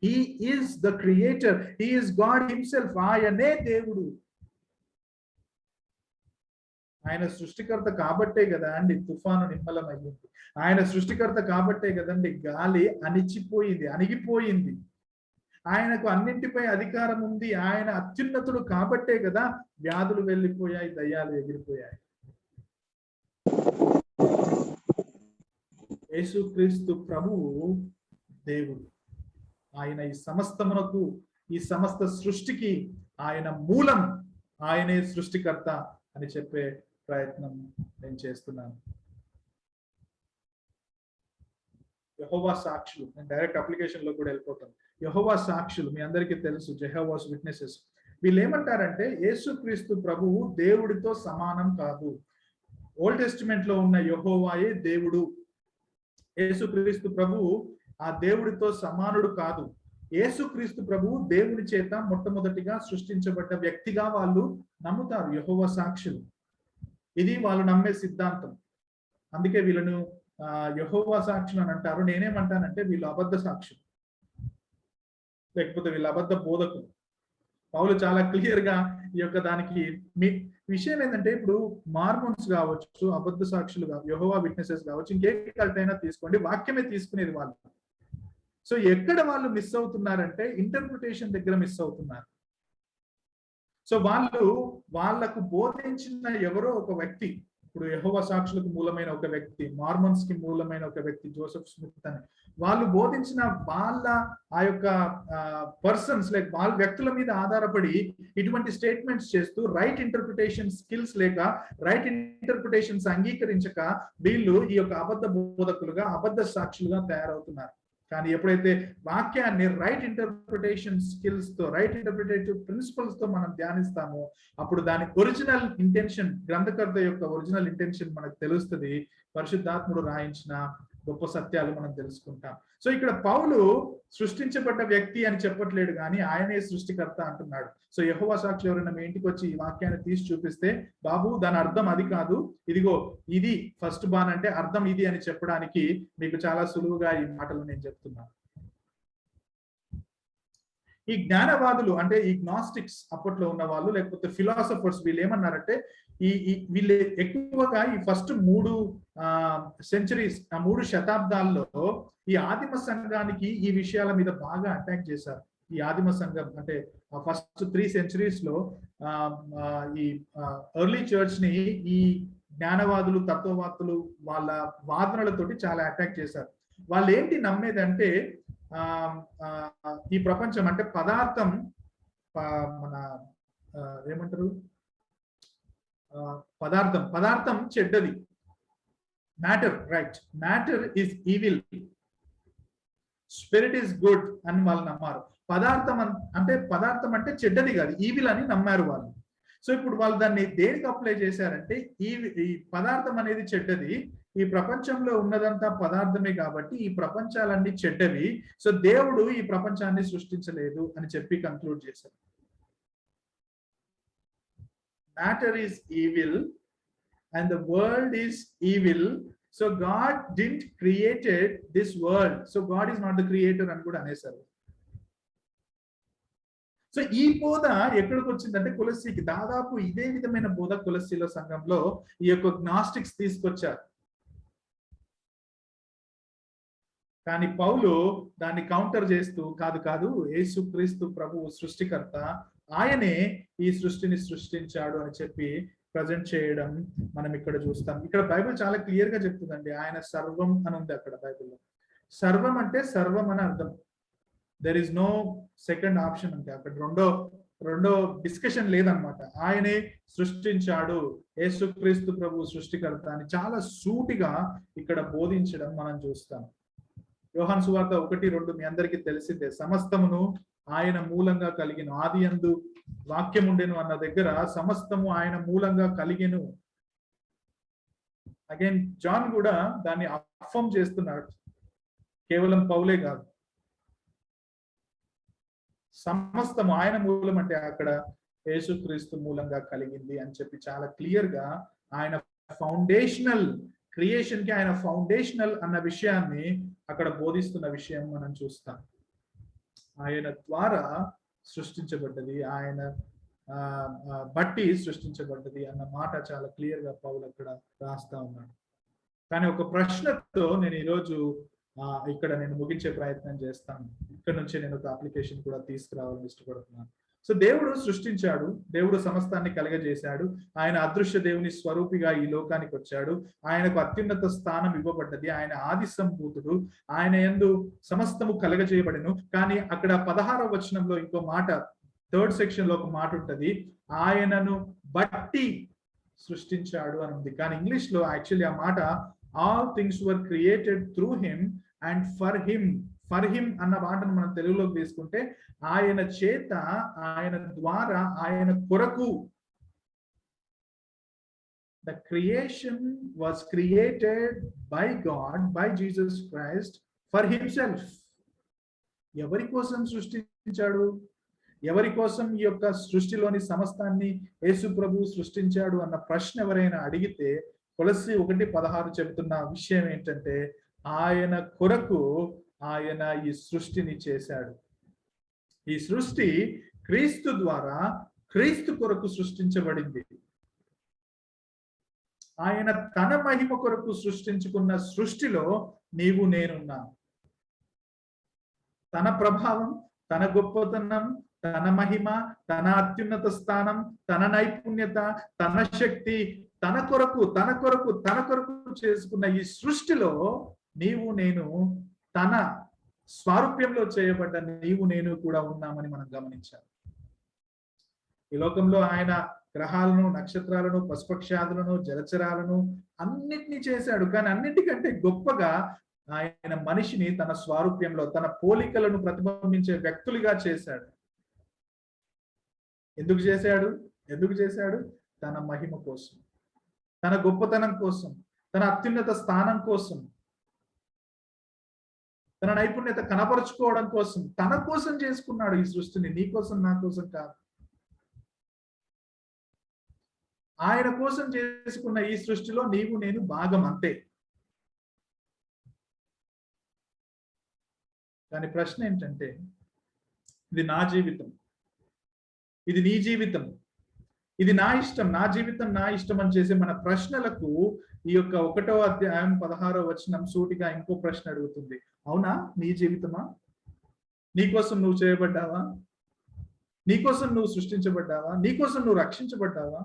he is the creator, he is God himself. ఆయనే దేవుడు. ఆయన సృష్టికర్త కాబట్టే కదా అండి తుఫాను నిమ్మలమయ్యింది. ఆయన సృష్టికర్త కాబట్టే కదండి గాలి అణిగిపోయింది. ఆయనకు అన్నింటిపై అధికారం ఉంది. ఆయన అత్యున్నతుడు కాబట్టే కదా వ్యాధులు వెళ్ళిపోయాయి, దయ్యాలు ఎగిరిపోయాయి. యేసుక్రీస్తు ప్రభువు దేవుడు. ఆయన ఈ సమస్తమునకు ఈ సమస్త సృష్టికి ఆయన మూలం, ఆయనే సృష్టికర్త అని చెప్పే ప్రయత్నం నేను చేస్తున్నాను. యెహోవా సాక్షులు, నేను డైరెక్ట్ అప్లికేషన్ లో కూడా వెళ్ళిపోతాను. యెహోవా సాక్షులు మీ అందరికీ తెలుసు, జెహోవాస్ విట్నెసెస్. వీళ్ళు ఏమంటారంటే యేసుక్రీస్తు ప్రభువు దేవుడితో సమానం కాదు. ఓల్డ్ టెస్టిమెంట్ లో ఉన్న యెహోవాయే దేవుడు, యేసుక్రీస్తు ప్రభువు ఆ దేవుడితో సమానుడు కాదు. యేసుక్రీస్తు ప్రభువు దేవుని చేత మొట్టమొదటిగా సృష్టించబడ్డ వ్యక్తిగా వాళ్ళు నమ్ముతారు యెహోవా సాక్షులు. ఇది వాళ్ళు నమ్మే సిద్ధాంతం. అందుకే వీళ్ళను యెహోవా సాక్షులు అని అంటారు. నేనేమంటానంటే వీళ్ళు అబద్ధ సాక్షులు, లేకపోతే వీళ్ళు అబద్ధ బోధకులు. పౌలు చాలా క్లియర్ గా ఈ యొక్క దానికి మీ విషయం ఏంటంటే, ఇప్పుడు మార్మోన్స్ కావచ్చు, అబద్ధ సాక్షులు కావచ్చు, యెహోవా విట్నెసెస్ కావచ్చు, ఇంకే కల్ట్ అయినా తీసుకోండి, వాక్యమే తీసుకునేది వాళ్ళు. సో ఎక్కడ వాళ్ళు మిస్ అవుతున్నారంటే ఇంటర్ప్రిటేషన్ దగ్గర మిస్ అవుతున్నారు. సో వాళ్ళకు బోధించిన ఎవరో ఒక వ్యక్తి, ఇప్పుడు యెహోవా సాక్షులకు మూలమైన ఒక వ్యక్తి, మార్మన్స్ కి మూలమైన ఒక వ్యక్తి జోసెఫ్ స్మిత్ అని, వాళ్ళు బోధించిన వాళ్ళ ఆ యొక్క పర్సన్స్ లైక్ వాళ్ళ వ్యక్తుల మీద ఆధారపడి ఇటువంటి స్టేట్మెంట్స్ చేస్తూ రైట్ ఇంటర్ప్రిటేషన్ స్కిల్స్ లేక, రైట్ ఇంటర్ప్రిటేషన్స్ అంగీకరించక వీళ్ళు ఈ యొక్క అబద్ధ బోధకులుగా, అబద్ధ సాక్షులుగా తయారవుతున్నారు. కానీ ఎప్పుడైతే వాక్యాన్ని రైట్ ఇంటర్ప్రిటేషన్ స్కిల్స్ తో, రైట్ ఇంటర్ప్రిటేటివ్ ప్రిన్సిపల్స్ తో మనం ధ్యానిస్తామో అప్పుడు దాని ఒరిజినల్ ఇంటెన్షన్, గ్రంథకర్త యొక్క ఒరిజినల్ ఇంటెన్షన్ మనకు తెలుస్తుంది. పరిశుద్ధాత్ముడు రాయించిన గొప్ప సత్యాలు మనం తెలుసుకుంటాం. సో ఇక్కడ పౌలు సృష్టించబడ్డ వ్యక్తి అని చెప్పట్లేడు, కానీ ఆయనే సృష్టికర్త అంటున్నాడు. సో యెహోవా సాక్షులు ఎవరైనా మీ ఇంటికి వచ్చి ఈ వాక్యాన్ని తీసి చూపిస్తే, బాబు దాని అర్థం అది కాదు, ఇదిగో ఇది ఫస్ట్ బాన్ అంటే అర్థం ఇది అని చెప్పడానికి మీకు చాలా సులువుగా ఈ మాటలు నేను చెప్తున్నాను. ఈ జ్ఞానవాదులు అంటే ఈ గ్నాస్టిక్స్ అప్పట్లో ఉన్న వాళ్ళు, లేకపోతే ఫిలాసఫర్స్, వీళ్ళు ఏమన్నారంటే వీళ్ళు ఎక్కువగా ఈ ఫస్ట్ 3 సెంచరీస్, 3 శతాబ్దాల్లో ఈ ఆదిమ సంఘానికి ఈ విషయాల మీద బాగా అటాక్ చేశారు. ఈ ఆదిమ సంఘం అంటే ఫస్ట్ 3 సెంచరీస్ లో ఈ ఎర్లీ చర్చ్ ని ఈ జ్ఞానవాదులు, తత్వవాదులు వాళ్ళ వాదనలతోటి చాలా అటాక్ చేశారు. వాళ్ళు ఏంటి నమ్మేదంటే ఈ ప్రపంచం అంటే పదార్థం, మన ఏమంటారు, పదార్థం చెడ్డది, matter, right, matter is evil, spirit is good అని వాళ్ళు నమ్మారు. పదార్థం అంటే చెడ్డది కాదు, ఈవిల్ అని నమ్మారు వాళ్ళు. సో ఇప్పుడు వాళ్ళు దాన్ని దేనికి అప్లై చేశారంటే, ఈ పదార్థం అనేది చెడ్డది, ఈ ప్రపంచంలో ఉన్నదంతా పదార్థమే కాబట్టి ఈ ప్రపంచాలన్నీ చెడ్డవి, సో దేవుడు ఈ ప్రపంచాన్ని సృష్టించలేదు అని చెప్పి కంక్లూడ్ చేశారు. Matter is evil and the world is evil, so God didn't created this world, so God is not the creator అని కూడా అనేసారు. సో ఈ బోధ ఎక్కడికి వచ్చిందంటే కొలస్సీకి. దాదాపు ఇదే విధమైన బోధ కొలస్సీలో సంఘంలో ఈ యొక్క గ్నాస్టిక్స్ తీసుకొచ్చారు. కానీ పౌలు దాన్ని కౌంటర్ చేస్తూ, కాదు, యేసుక్రీస్తు ప్రభువు సృష్టికర్త, ఆయనే ఈ సృష్టిని సృష్టించాడు అని చెప్పి ప్రజెంట్ చేయడం మనం ఇక్కడ చూస్తాం. ఇక్కడ బైబిల్ చాలా క్లియర్ గా చెప్తుందండి, ఆయన సర్వం అని ఉంది అక్కడ బైబిల్లో. సర్వం అంటే సర్వం అని అర్థం. There is no second option. అంటే అక్కడ రెండో డిస్కషన్ లేదనమాట. ఆయనే సృష్టించాడు, యేసుక్రీస్తు ప్రభు సృష్టికర్త అని చాలా సూటిగా ఇక్కడ బోధించడం మనం చూస్తాం. యోహాను సువార్త 1:2 మీ అందరికీ తెలిసిందే. సమస్తమును ఆయన మూలంగా కలిగిన, ఆది యందు వాక్యం ఉండెను అన్న దగ్గర సమస్తము ఆయన మూలంగా కలిగెను. అగైన్ జాన్ కూడా దాన్ని అఫర్మ్ చేస్తున్నాడు, కేవలం పౌలే కాదు. సమస్తము ఆయన మూలం అంటే అక్కడ యేసుక్రీస్తు మూలంగా కలిగింది అని చెప్పి చాలా క్లియర్ గా ఆయన ఫౌండేషనల్, క్రియేషన్ కి ఆయన ఫౌండేషనల్ అన్న విషయాన్ని అక్కడ బోధిస్తున్న విషయం మనం చూస్తాం. ఆయన ద్వారా సృష్టించబడ్డది, ఆయన బట్టి సృష్టించబడ్డది అన్న మాట చాలా క్లియర్ గా పౌలు అక్కడ రాస్తా ఉన్నాడు. కానీ ఒక ప్రశ్నతో నేను ఈరోజు ఇక్కడ నేను ముగించే ప్రయత్నం చేస్తాను. ఇక్కడ నుంచి నేను ఒక అప్లికేషన్ కూడా తీసుకురావాలని ఇష్టపడుతున్నాను. సో దేవుడు సృష్టించాడు, దేవుడు సమస్తాన్ని కలగజేశాడు. ఆయన అదృశ్య దేవుని స్వరూపిగా ఈ లోకానికి వచ్చాడు. ఆయనకు అత్యున్నత స్థానం ఇవ్వబడ్డది. ఆయన ఆది సంభూతుడు. ఆయన యందు సమస్తము కలగజేయబడెను. కానీ అక్కడ 16వ వచనంలో ఇంకో మాట, 3rd సెక్షన్ లో ఒక మాట ఉంటది, ఆయనను బట్టి సృష్టించాడు అని ఉంది. కానీ ఇంగ్లీష్ లో యాక్చువల్లీ ఆ మాట all things were created through him and for him. For him అన్న మాటను మనం తెలుగులోకి తీసుకుంటే ఆయన చేత, ఆయన ద్వారా, ఆయన కొరకు. The creation was created by God, by Jesus Christ, for himself. ఎవరి కోసం సృష్టించాడు? ఎవరి కోసం ఈ యొక్క సృష్టిలోని సమస్తాన్ని యేసు ప్రభు సృష్టించాడు అన్న ప్రశ్న ఎవరైనా అడిగితే కొలస్సీ 1:16 చెబుతున్న విషయం ఏంటంటే ఆయన కొరకు ఆయన ఈ సృష్టిని చేశాడు. ఈ సృష్టి క్రీస్తు ద్వారా, క్రీస్తు కొరకు సృష్టించబడింది. ఆయన తన మహిమ కొరకు సృష్టించుకున్న సృష్టిలో నీవు నేనున్నాను. తన ప్రభావం, తన గొప్పతనం, తన మహిమ, తన అత్యున్నత స్థానం, తన నైపుణ్యత, తన శక్తి, తన కొరకు చేసుకున్న ఈ సృష్టిలో నీవు నేను, తన స్వారూప్యంలో చేయబడ్డ నీవు నేను కూడా ఉన్నామని మనం గమనించాలి. ఈ లోకంలో ఆయన గ్రహాలను, నక్షత్రాలను, పశుపక్షాదులను, జలచరాలను అన్నిటినీ చేశాడు. కానీ అన్నిటికంటే గొప్పగా ఆయన మనిషిని తన స్వారూప్యంలో, తన పోలికలను ప్రతిబింబించే వ్యక్తులుగా చేశాడు. ఎందుకు చేశాడు? తన మహిమ కోసం, తన గొప్పతనం కోసం, తన అత్యున్నత స్థానం కోసం, తన నైపుణ్యత కనపరుచుకోవడం కోసం, తన కోసం చేసుకున్నాడు ఈ సృష్టిని. నీ కోసం, నా కోసం కాదు. ఆయన కోసం చేసుకున్న ఈ సృష్టిలో నీవు నేను భాగం, అంతే. కానీ ప్రశ్న ఏంటంటే, ఇది నా జీవితం, ఇది నీ జీవితం, ఇది నా ఇష్టం, నా జీవితం నా ఇష్టం అని చేసే మన ప్రశ్నలకు ఈ యొక్క 1వ అధ్యాయం 16వ వచనం సూటిగా ఇంకో ప్రశ్న అడుగుతుంది. అవునా, నీ జీవితమా? నీకోసం నువ్వు చేయబడ్డావా? నీకోసం నువ్వు సృష్టించబడ్డావా? నీకోసం నువ్వు రక్షించబడ్డావా?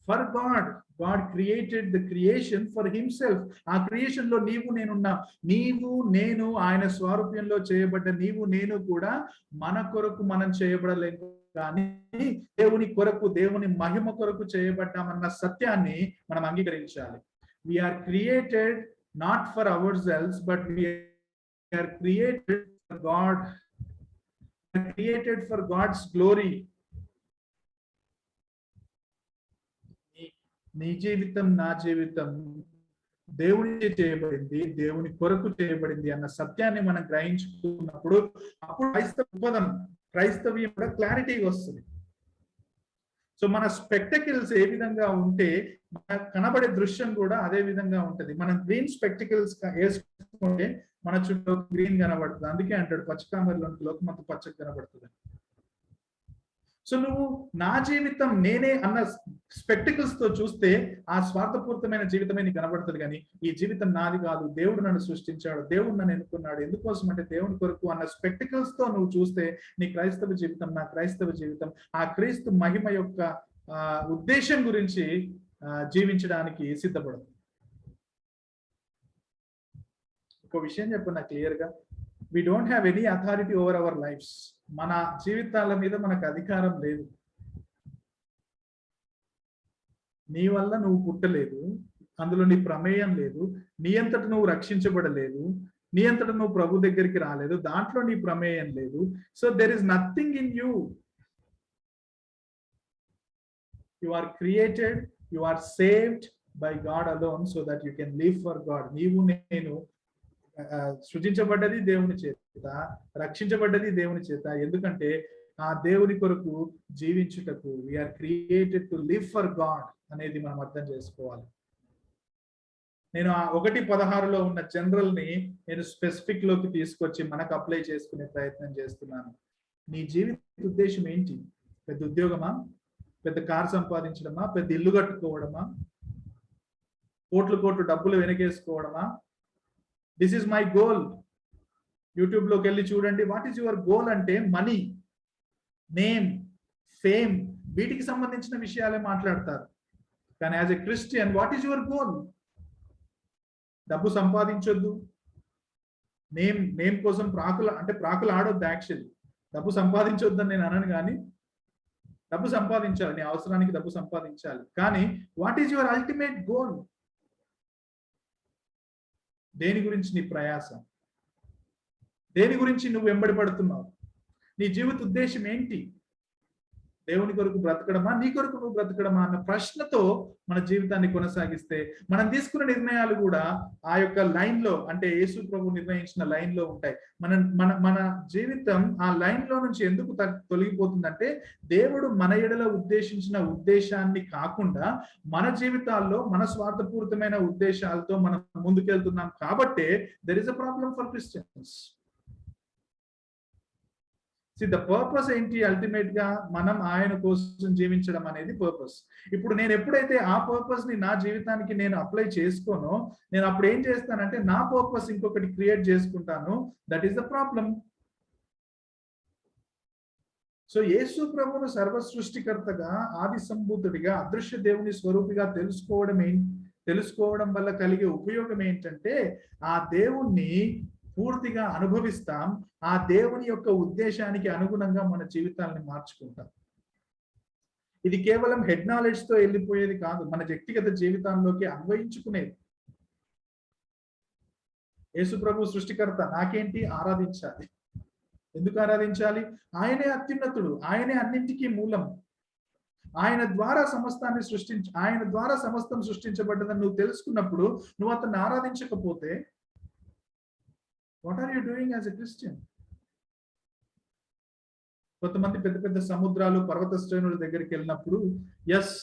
For God created the creation for himself. ఆ క్రియేషన్ లో నీవు నేనున్నా. నీవు నేను ఆయన స్వరూపంలో చేయబడ్డ నీవు నేను కూడా మన కొరకు మనం చేయబడలేము, కానీ దేవుని కొరకు, దేవుని మహిమ కొరకు చేయబడ్డామన్న సత్యాన్ని మనం అంగీకరించాలి. We are created not for ourselves, but we are created for God. We are created for God's glory. నీ జీవితం, నా జీవితం దేవునికి చేయబడింది, దేవుని కొరకు చేయబడింది అన్న సత్యాన్ని మనం గ్రహించుకున్నప్పుడు అప్పుడు క్రైస్తవ్యం కూడా క్లారిటీ వస్తుంది. సో మన స్పెక్టకిల్స్ ఏ విధంగా ఉంటే మన కనబడే దృశ్యం కూడా అదే విధంగా ఉంటది. మనం గ్రీన్ స్పెక్టకిల్స్ వేసుకుంటే మన చుట్టూ గ్రీన్ కనబడుతుంది. అందుకే అంటాడు పచ్చకామరిలోని లోకమంతా పచ్చగా కనబడుతుంది. సో నువ్వు నా జీవితం నేనే అన్న స్పెక్టికల్స్ తో చూస్తే ఆ స్వార్థపూరితమైన జీవితమే నీకు కనబడుతుంది. కానీ ఈ జీవితం నాది కాదు, దేవుడు నన్ను సృష్టించాడు, దేవుడు నన్ను ఎన్నుకున్నాడు, ఎందుకోసం అంటే దేవుని కొరకు అన్న స్పెక్టికల్స్ తో నువ్వు చూస్తే నీ క్రైస్తవ జీవితం, నా క్రైస్తవ జీవితం ఆ క్రీస్తు మహిమ యొక్క ఉద్దేశం గురించి జీవించడానికి సిద్ధపడుతుంది. ఒక విషయం చెప్పు నాకు క్లియర్ గా, we don't have any authority over our lives. మన జీవితాల మీద మనకు అధికారం లేదు. నీ వల్ల నువ్వు పుట్టలేదు, అందులో నీ ప్రమేయం లేదు, నీ అంతట నువ్వు రక్షించబడలేదు, నీ అంతట నువ్వు ప్రభు దగ్గరికి రాలేదు, దాంట్లో నీ ప్రమేయం లేదు. So there is nothing in you. You are created, you are saved by God alone so that you can live for God. నీవు నేను సృజించబడ్డది దేవుని చేత, రక్షించబడ్డది దేవుని చేత. ఎందుకంటే ఆ దేవుని కొరకు జీవించుటకు we are created to live for God అనేది మనం అర్థం చేసుకోవాలి. నేను ఆ 1:16లో ఉన్న జనరల్ ని నేను స్పెసిఫిక్ లోకి తీసుకొచ్చి మనకు అప్లై చేసుకునే ప్రయత్నం చేస్తున్నాను. నీ జీవిత ఉద్దేశం ఏంటి? పెద్ద ఉద్యోగమా? పెద్ద కారు సంపాదించడమా? పెద్ద ఇల్లు కట్టుకోవడమా? కోట్లు డబ్బులు వెనకేసుకోవడమా? This is my goal. YouTube లోకి వెళ్ళి చూడండి, వాట్ ఈస్ యువర్ గోల్ అంటే మనీ, నేమ్, ఫేమ్, వీటికి సంబంధించిన విషయాలే మాట్లాడతారు. కానీ as a Christian what is your goal? డబ్బు సంపాదించొద్దు, నేమ్ కోసం ప్రాకులు ఆడొద్దు. యాక్చువల్లీ డబ్బు సంపాదించొద్దని నేను అనను, కానీ డబ్బు సంపాదించాలి, నీ అవసరానికి డబ్బు సంపాదించాలి. కానీ what is your ultimate goal? దేని గురించి నీ ప్రయాసం? దేని గురించి నువ్వు వెంబడి పడుతున్నావు? నీ జీవిత ఉద్దేశం ఏంటి? దేవుని కొరకు బ్రతకడమా, నీ కొరకు నువ్వు బ్రతకడమా అన్న ప్రశ్నతో మన జీవితాన్ని కొనసాగిస్తే మనం తీసుకున్న నిర్ణయాలు కూడా ఆ యొక్క లైన్ లో, అంటే యేసు ప్రభు నిర్ణయించిన లైన్ లో ఉంటాయి. మన జీవితం ఆ లైన్ లో నుంచి ఎందుకు తొలగిపోతుందంటే, దేవుడు మన ఎడల ఉద్దేశించిన ఉద్దేశాన్ని కాకుండా మన జీవితాల్లో మన స్వార్థపూరితమైన ఉద్దేశాలతో మనం ముందుకెళ్తున్నాం. కాబట్టే there is a problem for Christians. The purpose ఏంటి? అల్టిమేట్ గా మనం ఆయన కోసం జీవించడం అనేది పర్పస్. ఇప్పుడు నేను ఎప్పుడైతే ఆ పర్పస్ ని నా జీవితానికి నేను అప్లై చేసుకోనో, నేను అప్పుడు ఏం చేస్తానంటే నా పర్పస్ ఇంకొకటి క్రియేట్ చేసుకుంటాను. That is the problem. So యేసు ప్రభువును సర్వ సృష్టికర్తగా, ఆది సంభూతుడిగా, అదృశ్య దేవుని స్వరూపిగా తెలుసుకోవడం వల్ల కలిగే ఉపయోగం ఏంటంటే, ఆ దేవుణ్ణి పూర్తిగా అనుభవిస్తాం. ఆ దేవుని యొక్క ఉద్దేశానికి అనుగుణంగా మన జీవితాలను మార్చుకుంటాం. ఇది కేవలం హెడ్ నాలెడ్జ్ తో వెళ్ళిపోయేది కాదు, మన వ్యక్తిగత జీవితంలోకి అన్వయించుకునేది. యేసు ప్రభు సృష్టికర్త, నాకేంటి? ఆరాధించాలి. ఎందుకు ఆరాధించాలి? ఆయనే అత్యున్నతుడు, ఆయనే అన్నింటికీ మూలం. ఆయన ద్వారా సమస్తం సృష్టించబడ్డదని నువ్వు తెలుసుకున్నప్పుడు నువ్వు అతన్ని ఆరాధించకపోతే what are you doing as a Christian? కొంతమంది పెద్ద పెద్ద సముద్రాలు, పర్వత శ్రేణుల దగ్గరికి వెళ్ళినప్పుడు, ఎస్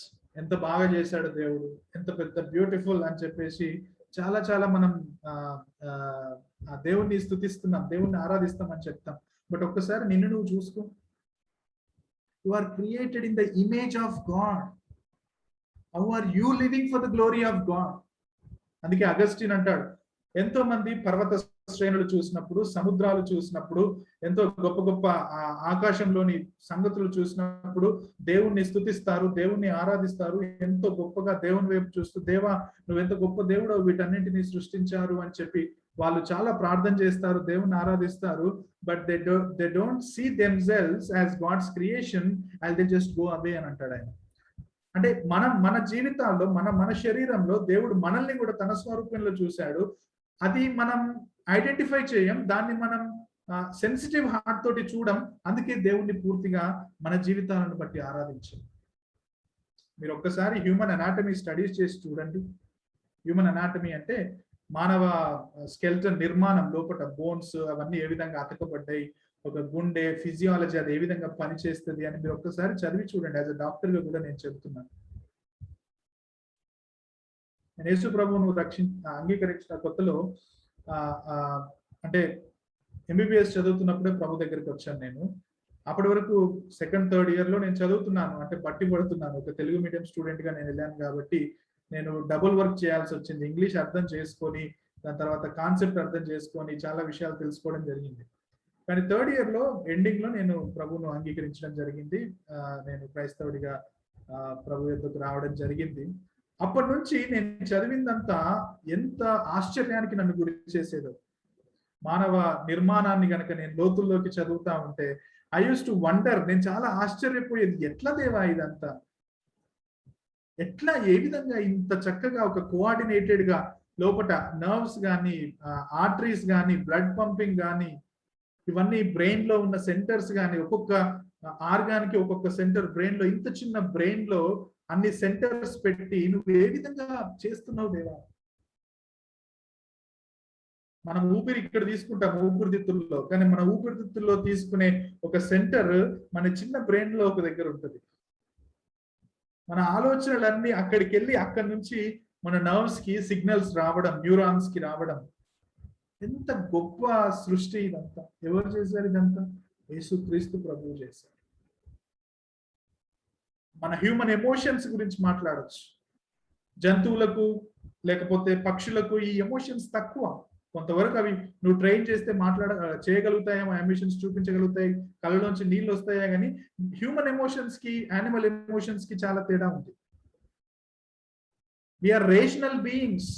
ఎంత బాగా చేశాడు దేవుడు, ఎంత పెద్ద బ్యూటిఫుల్ అని చెప్పేసి చాలా మనం ఆ దేవుణ్ణి స్తుతిస్తున్నాం, దేవుణ్ణి ఆరాధిస్తాం అని చెప్తాం. బట్ ఒక్కసారి నిన్ను నువ్వు చూసుకో. You are created in the image of God. How are you living for the glory of God? అందుకే అగస్టిన్ అంటాడు, ఎంతో మంది పర్వత శ్రేణులు చూసినప్పుడు, సముద్రాలు చూసినప్పుడు, ఎంతో గొప్ప గొప్ప ఆకాశంలోని సంగతులు చూసినప్పుడు దేవుణ్ణి స్తుతిస్తారు, దేవుణ్ణి ఆరాధిస్తారు. ఎంతో గొప్పగా దేవుని వైపు చూస్తూ, దేవా నువ్వెంత గొప్ప దేవుడో, వీటన్నింటినీ సృష్టించారు అని చెప్పి వాళ్ళు చాలా ప్రార్థన చేస్తారు, దేవుణ్ణి ఆరాధిస్తారు. But they don't see themselves as God's creation, and they just go away అని అంటాడు ఆయన. అంటే మన జీవితాల్లో, మన శరీరంలో దేవుడు మనల్ని కూడా తన స్వరూపంలో చూశాడు. అది మనం ఐడెంటిఫై చేయం, దాన్ని మనం సెన్సిటివ్ హార్ట్ తోటి చూడం. అందుకే దేవుణ్ణి పూర్తిగా మన జీవితాలను బట్టి ఆరాధించాం. మీరు ఒక్కసారి హ్యూమన్ అనాటమీ స్టడీస్ చేసి చూడండి. హ్యూమన్ అనాటమీ అంటే మానవ స్కెల్టన్ నిర్మాణం, లోపల బోన్స్ అవన్నీ ఏ విధంగా అతకబడ్డాయి, ఒక గుండె ఫిజియాలజీ అది ఏ విధంగా పనిచేస్తుంది అని మీరు ఒక్కసారి చదివి చూడండి. యాజ్ అ డాక్టర్ గా కూడా నేను చెబుతున్నాను. నేను యేసు ప్రభువును అంగీకరించిన కొత్తలో అంటే ఎంబీబీఎస్ చదువుతున్నప్పుడే ప్రభు దగ్గరికి వచ్చాను నేను. అప్పటి వరకు సెకండ్ థర్డ్ ఇయర్ లో నేను చదువుతున్నాను, అంటే బట్టి పడుతున్నాను. ఒక తెలుగు మీడియం స్టూడెంట్ గా నేను వెళ్ళాను కాబట్టి నేను డబుల్ వర్క్ చేయాల్సి వచ్చింది. ఇంగ్లీష్ అర్థం చేసుకొని, దాని తర్వాత కాన్సెప్ట్ అర్థం చేసుకొని చాలా విషయాలు తెలుసుకోవడం జరిగింది. కానీ థర్డ్ ఇయర్ లో ఎండింగ్ లో నేను ప్రభువును అంగీకరించడం జరిగింది. నేను క్రైస్తవుడిగా ప్రభు యొద్దకు రావడం జరిగింది. అప్పటి నుంచి నేను చదివిందంతా ఎంత ఆశ్చర్యానికి నన్ను గురి చేసేదో. మానవ నిర్మాణాన్ని గనక నేను లోతుల్లోకి చదువుతా ఉంటే ఐ యూస్ టు వండర్, నేను చాలా ఆశ్చర్యపోయేది, ఎట్లా దేవా ఇదంతా, ఎట్లా, ఏ విధంగా ఇంత చక్కగా ఒక కోఆర్డినేటెడ్ గా లోపట నర్వ్స్ కానీ, ఆర్టరీస్ కానీ, బ్లడ్ పంపింగ్ కానీ, ఇవన్నీ బ్రెయిన్ లో ఉన్న సెంటర్స్ కానీ, ఒక్కొక్క ఆర్గానికి ఒక్కొక్క సెంటర్ బ్రెయిన్ లో, ఇంత చిన్న బ్రెయిన్ లో అన్ని సెంటర్స్ పెట్టి నువ్వు ఏ విధంగా చేస్తున్నావు దేవా. మనం ఊపిరి ఇక్కడ తీసుకుంటాం ఊపిరితిత్తుల్లో, కానీ మన ఊపిరితిత్తుల్లో తీసుకునే ఒక సెంటర్ మన చిన్న బ్రెయిన్ లో ఒక దగ్గర ఉంటుంది. మన ఆలోచనలన్నీ అక్కడికి వెళ్ళి అక్కడి నుంచి మన నర్వ్స్ కి సిగ్నల్స్ రావడం, న్యూరాన్స్ కి రావడం. ఎంత గొప్ప సృష్టి ఇదంతా! ఎవరు చేశారు ఇదంతా? యేసుక్రీస్తు ప్రభువు చేశారు. మన హ్యూమన్ ఎమోషన్స్ గురించి మాట్లాడొచ్చు. జంతువులకు లేకపోతే పక్షులకు ఈ ఎమోషన్స్ తక్కువ. కొంతవరకు అవి నువ్వు ట్రైన్ చేస్తే చేయగలుగుతాయేమో, అంబిషన్స్ చూపించగలుగుతాయి, కళ్ళలోంచి నీళ్ళు వస్తాయా, కానీ హ్యూమన్ ఎమోషన్స్ కి యానిమల్ ఎమోషన్స్ కి చాలా తేడా ఉంది. We are rational beings.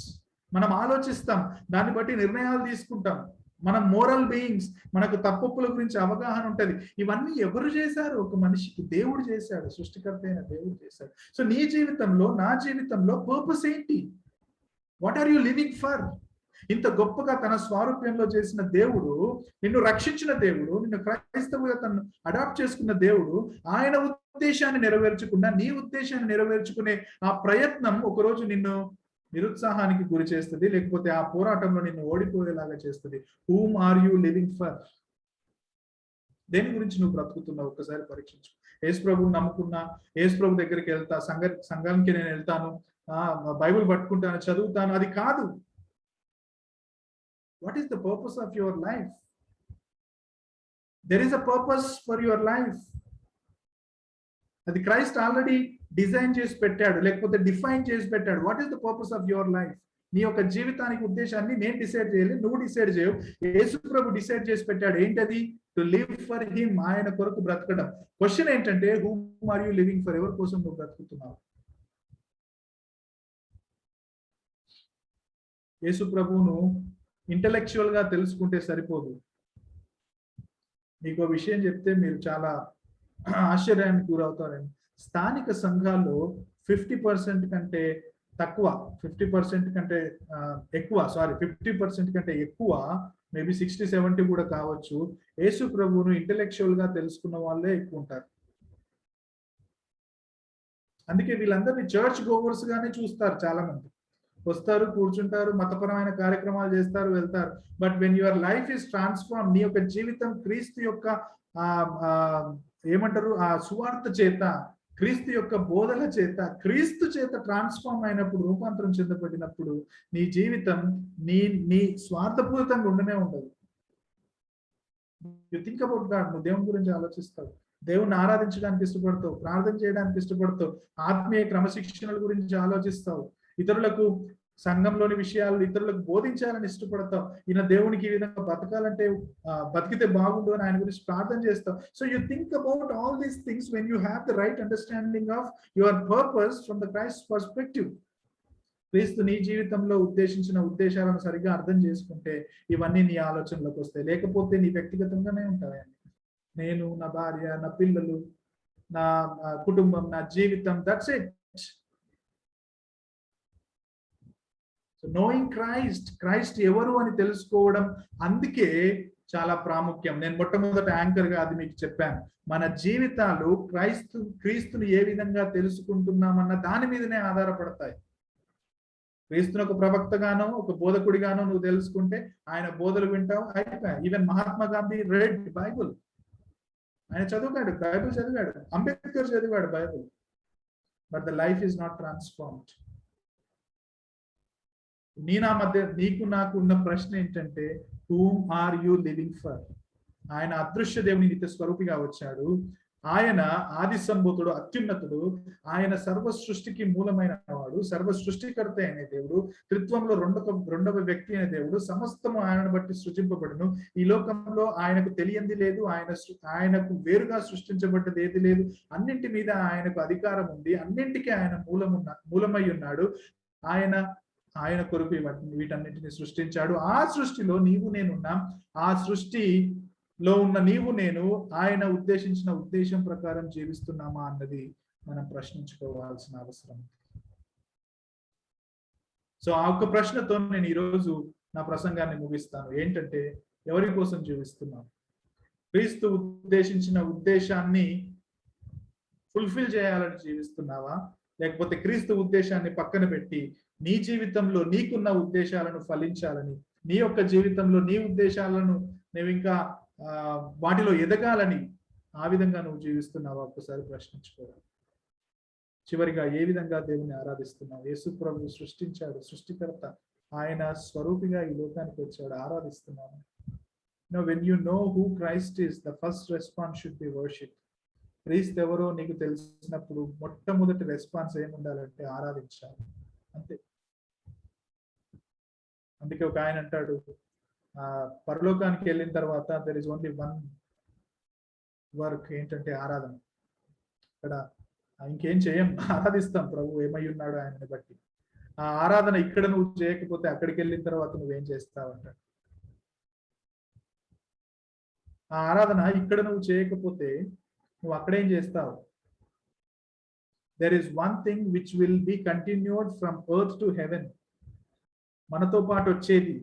మనం ఆలోచిస్తాం, దాన్ని బట్టి నిర్ణయాలు తీసుకుంటాం. మనం మోరల్ బీయింగ్స్, మనకు తప్పుల గురించి అవగాహన ఉంటది. ఇవన్నీ ఎవరు చేశారు? ఒక మనిషికి దేవుడు చేశాడు, సృష్టికర్త అయిన దేవుడు చేశాడు. సో నీ జీవితంలో, నా జీవితంలో పర్పస్ ఏంటి? What are you living for? ఇంత గొప్పగా తన స్వారూప్యంలో చేసిన దేవుడు, నిన్ను రక్షించిన దేవుడు, నిన్ను క్రైస్తవుగా తను అడాప్ట్ చేసుకున్న దేవుడు, ఆయన ఉద్దేశాన్ని నెరవేర్చకుండా నీ ఉద్దేశాన్ని నెరవేర్చుకునే ఆ ప్రయత్నం ఒకరోజు నిన్ను నిరుత్సాహానికి గురి చేస్తుంది, లేకపోతే ఆ పోరాటంలో నిన్ను ఓడిపోయేలాగా చేస్తుంది. Whom are you living for? దేని గురించి నువ్వు బ్రతుకుతున్నావు? ఒక్కసారి పరీక్షించు. యేసు ప్రభువు నమ్ముకున్నా, యేసు ప్రభు దగ్గరికి వెళ్తా, సంఘానికి నేను వెళ్తాను, బైబిల్ పట్టుకుంటాను, చదువుతాను, అది కాదు. What is the purpose of your life? There is a purpose for your life. అది క్రైస్ట్ ఆల్రెడీ డిజైన్ చేసి పెట్టాడు, లేకపోతే డిఫైన్ చేసి పెట్టాడు. What is the purpose of your life? నీ యొక్క జీవితానికి ఉద్దేశాన్ని నేను డిసైడ్ చేయాలి, నువ్వు డిసైడ్ చేయవు. యేసు ప్రభు డిసైడ్ చేసి పెట్టాడు. ఏంటది? టు లివ్ ఫర్ హిమ్, ఆయన కొరకు బ్రతకడం. క్వశ్చన్ ఏంటంటే, whom are you living for? ఎవరి కోసం నువ్వు బ్రతుకుతున్నావు? యేసు ప్రభువును ఇంటలెక్చువల్ గా తెలుసుకుంటే సరిపోదు. మీకు విషయం చెప్తే మీరు చాలా ఆశ్చర్యానికి గురవుతారని. స్థానిక సంఘాల్లో 50% కంటే తక్కువ, 50% కంటే ఎక్కువ, 50% కంటే ఎక్కువ, మేబీ 60-70 కూడా కావచ్చు, యేసు ప్రభువును ఇంటలెక్చువల్ గా తెలుసుకున్న వాళ్ళే ఎక్కువ ఉంటారు. అందుకే వీళ్ళందరినీ చర్చ్ గోవర్స్ గానే చూస్తారు. చాలా మంది వస్తారు, కూర్చుంటారు, మతపరమైన కార్యక్రమాలు చేస్తారు, వెళ్తారు. But when your life is transform, నీ యొక్క జీవితం క్రీస్తు యొక్క ఏమంటారు, ఆ సువార్త చేత, క్రీస్తు యొక్క బోధల చేత, క్రీస్తు చేత ట్రాన్స్ఫార్మ్ అయినప్పుడు, రూపాంతరం చెందబడినప్పుడు, నీ జీవితం నీ స్వార్థపూరితంగా ఉండనే ఉండదు. You think about God. నువ్వు దేవుని గురించి ఆలోచిస్తావు, దేవుణ్ణి ఆరాధించడానికి ఇష్టపడతావు, ప్రార్థన చేయడానికి ఇష్టపడతావు, ఆత్మీయ క్రమశిక్షణల గురించి ఆలోచిస్తావు, ఇతరులకు సంఘంలోని విషయాలు ఇతరులకు బోధించాలని ఇష్టపడతాం. ఈయన దేవునికి ఈ విధంగా బతకాలంటే బతికితే బాగుండు అని ఆయన గురించి ప్రార్థన చేస్తాం. So you think about all these things when you have the right understanding of your purpose from the Christ perspective. క్రీస్తు నీ జీవితంలో ఉద్దేశించిన ఉద్దేశాలను సరిగ్గా అర్థం చేసుకుంటే ఇవన్నీ నీ ఆలోచనలోకి వస్తాయి. లేకపోతే నీ వ్యక్తిగతంగానే ఉంటాయండి. నేను, నా భార్య, నా పిల్లలు, నా కుటుంబం, నా జీవితం, దట్స్ ఇట్. నోయింగ్ క్రైస్ట్ ఎవరు అని తెలుసుకోవడం అందుకే చాలా ప్రాముఖ్యం. నేను మొట్టమొదటి యాంకర్ గా అది మీకు చెప్పాను. మన జీవితాలు క్రీస్తుని ఏ విధంగా తెలుసుకుంటున్నామన్న దాని మీదనే ఆధారపడతాయి. క్రీస్తుని ఒక ప్రవక్తగానో, ఒక బోధకుడిగానో నువ్వు తెలుసుకుంటే ఆయన బోధలు వింటావు, అయిపోయాయి. Even Mahatma Gandhi read Bible. ఆయన చదివాడు, బైబుల్ చదివాడు, అంబేద్కర్ చదివాడు Bible. But the life is not transformed. నా మధ్య నీకు నాకు ఉన్న ప్రశ్న ఏంటంటే, whom are you living for? ఆయన అదృశ్య దేవుని నిత్య స్వరూపిగా వచ్చాడు. ఆయన ఆది సంభూతుడు, అత్యున్నతుడు. ఆయన సర్వ సృష్టికి మూలమైన వాడు, సర్వ సృష్టికర్త అయిన దేవుడు, త్రిత్వంలో రెండవ వ్యక్తి అయిన దేవుడు. సమస్తము ఆయనను బట్టి సృజింపబడును. ఈ లోకంలో ఆయనకు తెలియంది లేదు, ఆయనకు వేరుగా సృష్టించబడ్డది ఏది లేదు. అన్నింటి మీద ఆయనకు అధికారం ఉంది, అన్నింటికీ ఆయన మూలమై ఉన్నాడు. ఆయన కొరకు వీటన్నిటిని సృష్టించాడు. ఆ సృష్టిలో నీవు నేనున్నాం. ఆ సృష్టిలో ఉన్న నీవు నేను ఆయన ఉద్దేశించిన ఉద్దేశం ప్రకారం జీవిస్తున్నామా అన్నది మనం ప్రశ్నించుకోవాల్సిన అవసరం. సో ఆ ఒక్క ప్రశ్నతో నేను ఈరోజు నా ప్రసంగాన్ని ముగిస్తాను. ఏంటంటే, ఎవరి కోసం జీవిస్తున్నాం? క్రీస్తు ఉద్దేశించిన ఉద్దేశాన్ని ఫుల్ఫిల్ చేయాలని జీవిస్తున్నావా, లేకపోతే క్రీస్తు ఉద్దేశాన్ని పక్కన పెట్టి నీ జీవితంలో నీకున్న ఉద్దేశాలను ఫలించాలని, నీ యొక్క జీవితంలో నీ ఉద్దేశాలను నువ్వు ఇంకా వాటిలో ఎదగాలని ఆ విధంగా నువ్వు జీవిస్తున్నావా? ఒక్కసారి ప్రశ్నించుకోవాలి. చివరిగా, ఏ విధంగా దేవుని ఆరాధిస్తున్నావు? యేసు ప్రభు సృష్టించాడు, సృష్టికర్త, ఆయన స్వరూపిగా ఈ లోకానికి వచ్చాడు, ఆరాధిస్తున్నాను. When you know who Christ is, the first response should be worship. క్రీస్తు ఎవరో నీకు తెలిసినప్పుడు మొట్టమొదటి రెస్పాన్స్ ఏముండాలంటే ఆరాధించాలి, అంతే. అందుకే ఒక ఆయన అంటాడు, పరలోకానికి వెళ్ళిన తర్వాత there is only one work, ఏంటంటే ఆరాధన. ఇక్కడ ఇంకేం చేయం, ఆరాధిస్తాం ప్రభు ఏమై ఉన్నాడు ఆయనని బట్టి. ఆ ఆరాధన ఇక్కడ నువ్వు చేయకపోతే అక్కడికి వెళ్ళిన తర్వాత నువ్వేం చేస్తావు అంటాడు. ఆ ఆరాధన ఇక్కడ నువ్వు చేయకపోతే నువ్వు అక్కడేం చేస్తావు? There is one thing which will be continued from earth to heaven. మనతో పాటు వచ్చేది,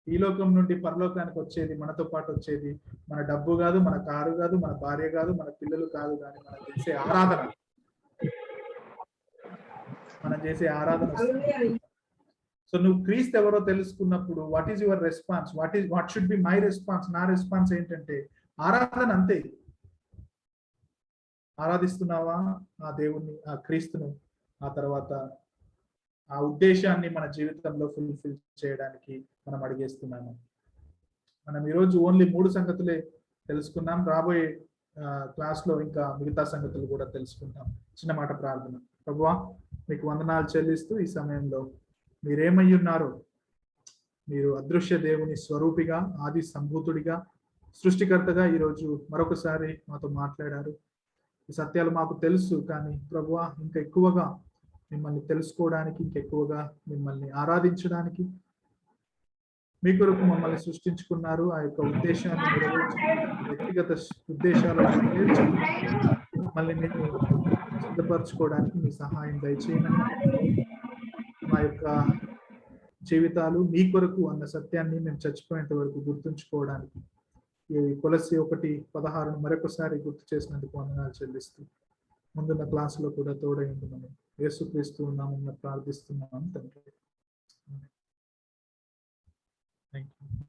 ఈ లోకం నుండి పరలోకానికి వచ్చేది, మనతో పాటు వచ్చేది మన డబ్బు కాదు, మన కారు కాదు, మన భార్య కాదు, మన పిల్లలు కాదు, కానీ మనం చేసే ఆరాధన. మనం చేసే ఆరాధన. సో నువ్వు క్రీస్తు ఎవరో తెలుసుకున్నప్పుడు what is your response? What should be my response? నా రెస్పాన్స్ ఏంటంటే ఆరాధన, అంతే. ఆరాధిస్తున్నావా ఆ దేవుణ్ణి, ఆ క్రీస్తును? ఆ తర్వాత ఆ ఉద్దేశాన్ని మన జీవితంలో ఫుల్ఫిల్ చేయడానికి మనం అడిగేస్తున్నాము. మనం ఈరోజు ఓన్లీ 3 సంగతులే తెలుసుకున్నాం. రాబోయే క్లాస్ లో ఇంకా మిగతా సంగతులు కూడా తెలుసుకుంటాం. చిన్న మాట ప్రార్థన. ప్రభువా, మీకు వందనాలు చెల్లిస్తూ ఈ సమయంలో మీరేమై ఉన్నారో, మీరు అదృశ్య దేవుని స్వరూపిగా, ఆది సంభూతుడిగా, సృష్టికర్తగా ఈరోజు మరొకసారి మాతో మాట్లాడారు. ఈ సత్యాలు మాకు తెలుసు, కానీ ప్రభువా ఇంకా ఎక్కువగా మిమ్మల్ని తెలుసుకోవడానికి, ఇంకెక్కువగా మిమ్మల్ని ఆరాధించడానికి మీ కొరకు మమ్మల్ని సృష్టించుకున్నారు. ఆ యొక్క ఉద్దేశాన్ని నెరవేర్చడానికి, వ్యక్తిగత ఉద్దేశాలను మమ్మల్ని మేము సిద్ధపరచుకోవడానికి మీ సహాయం దయచేయమని, మా యొక్క జీవితాలు మీ కొరకు అన్న సత్యాన్ని మేము చచ్చిపోయేంత వరకు గుర్తుంచుకోవడానికి ఈ కొలస్సీ 1:16 మరొకసారి గుర్తు చేసినందుకు వందనాలు చెల్లిస్తూ, ముందున్న క్లాసులో కూడా తోడై ఉంటున్నాము. యేసుక్రీస్తు నామమున ప్రార్థిస్తున్నాము తండ్రి. థాంక్యూ.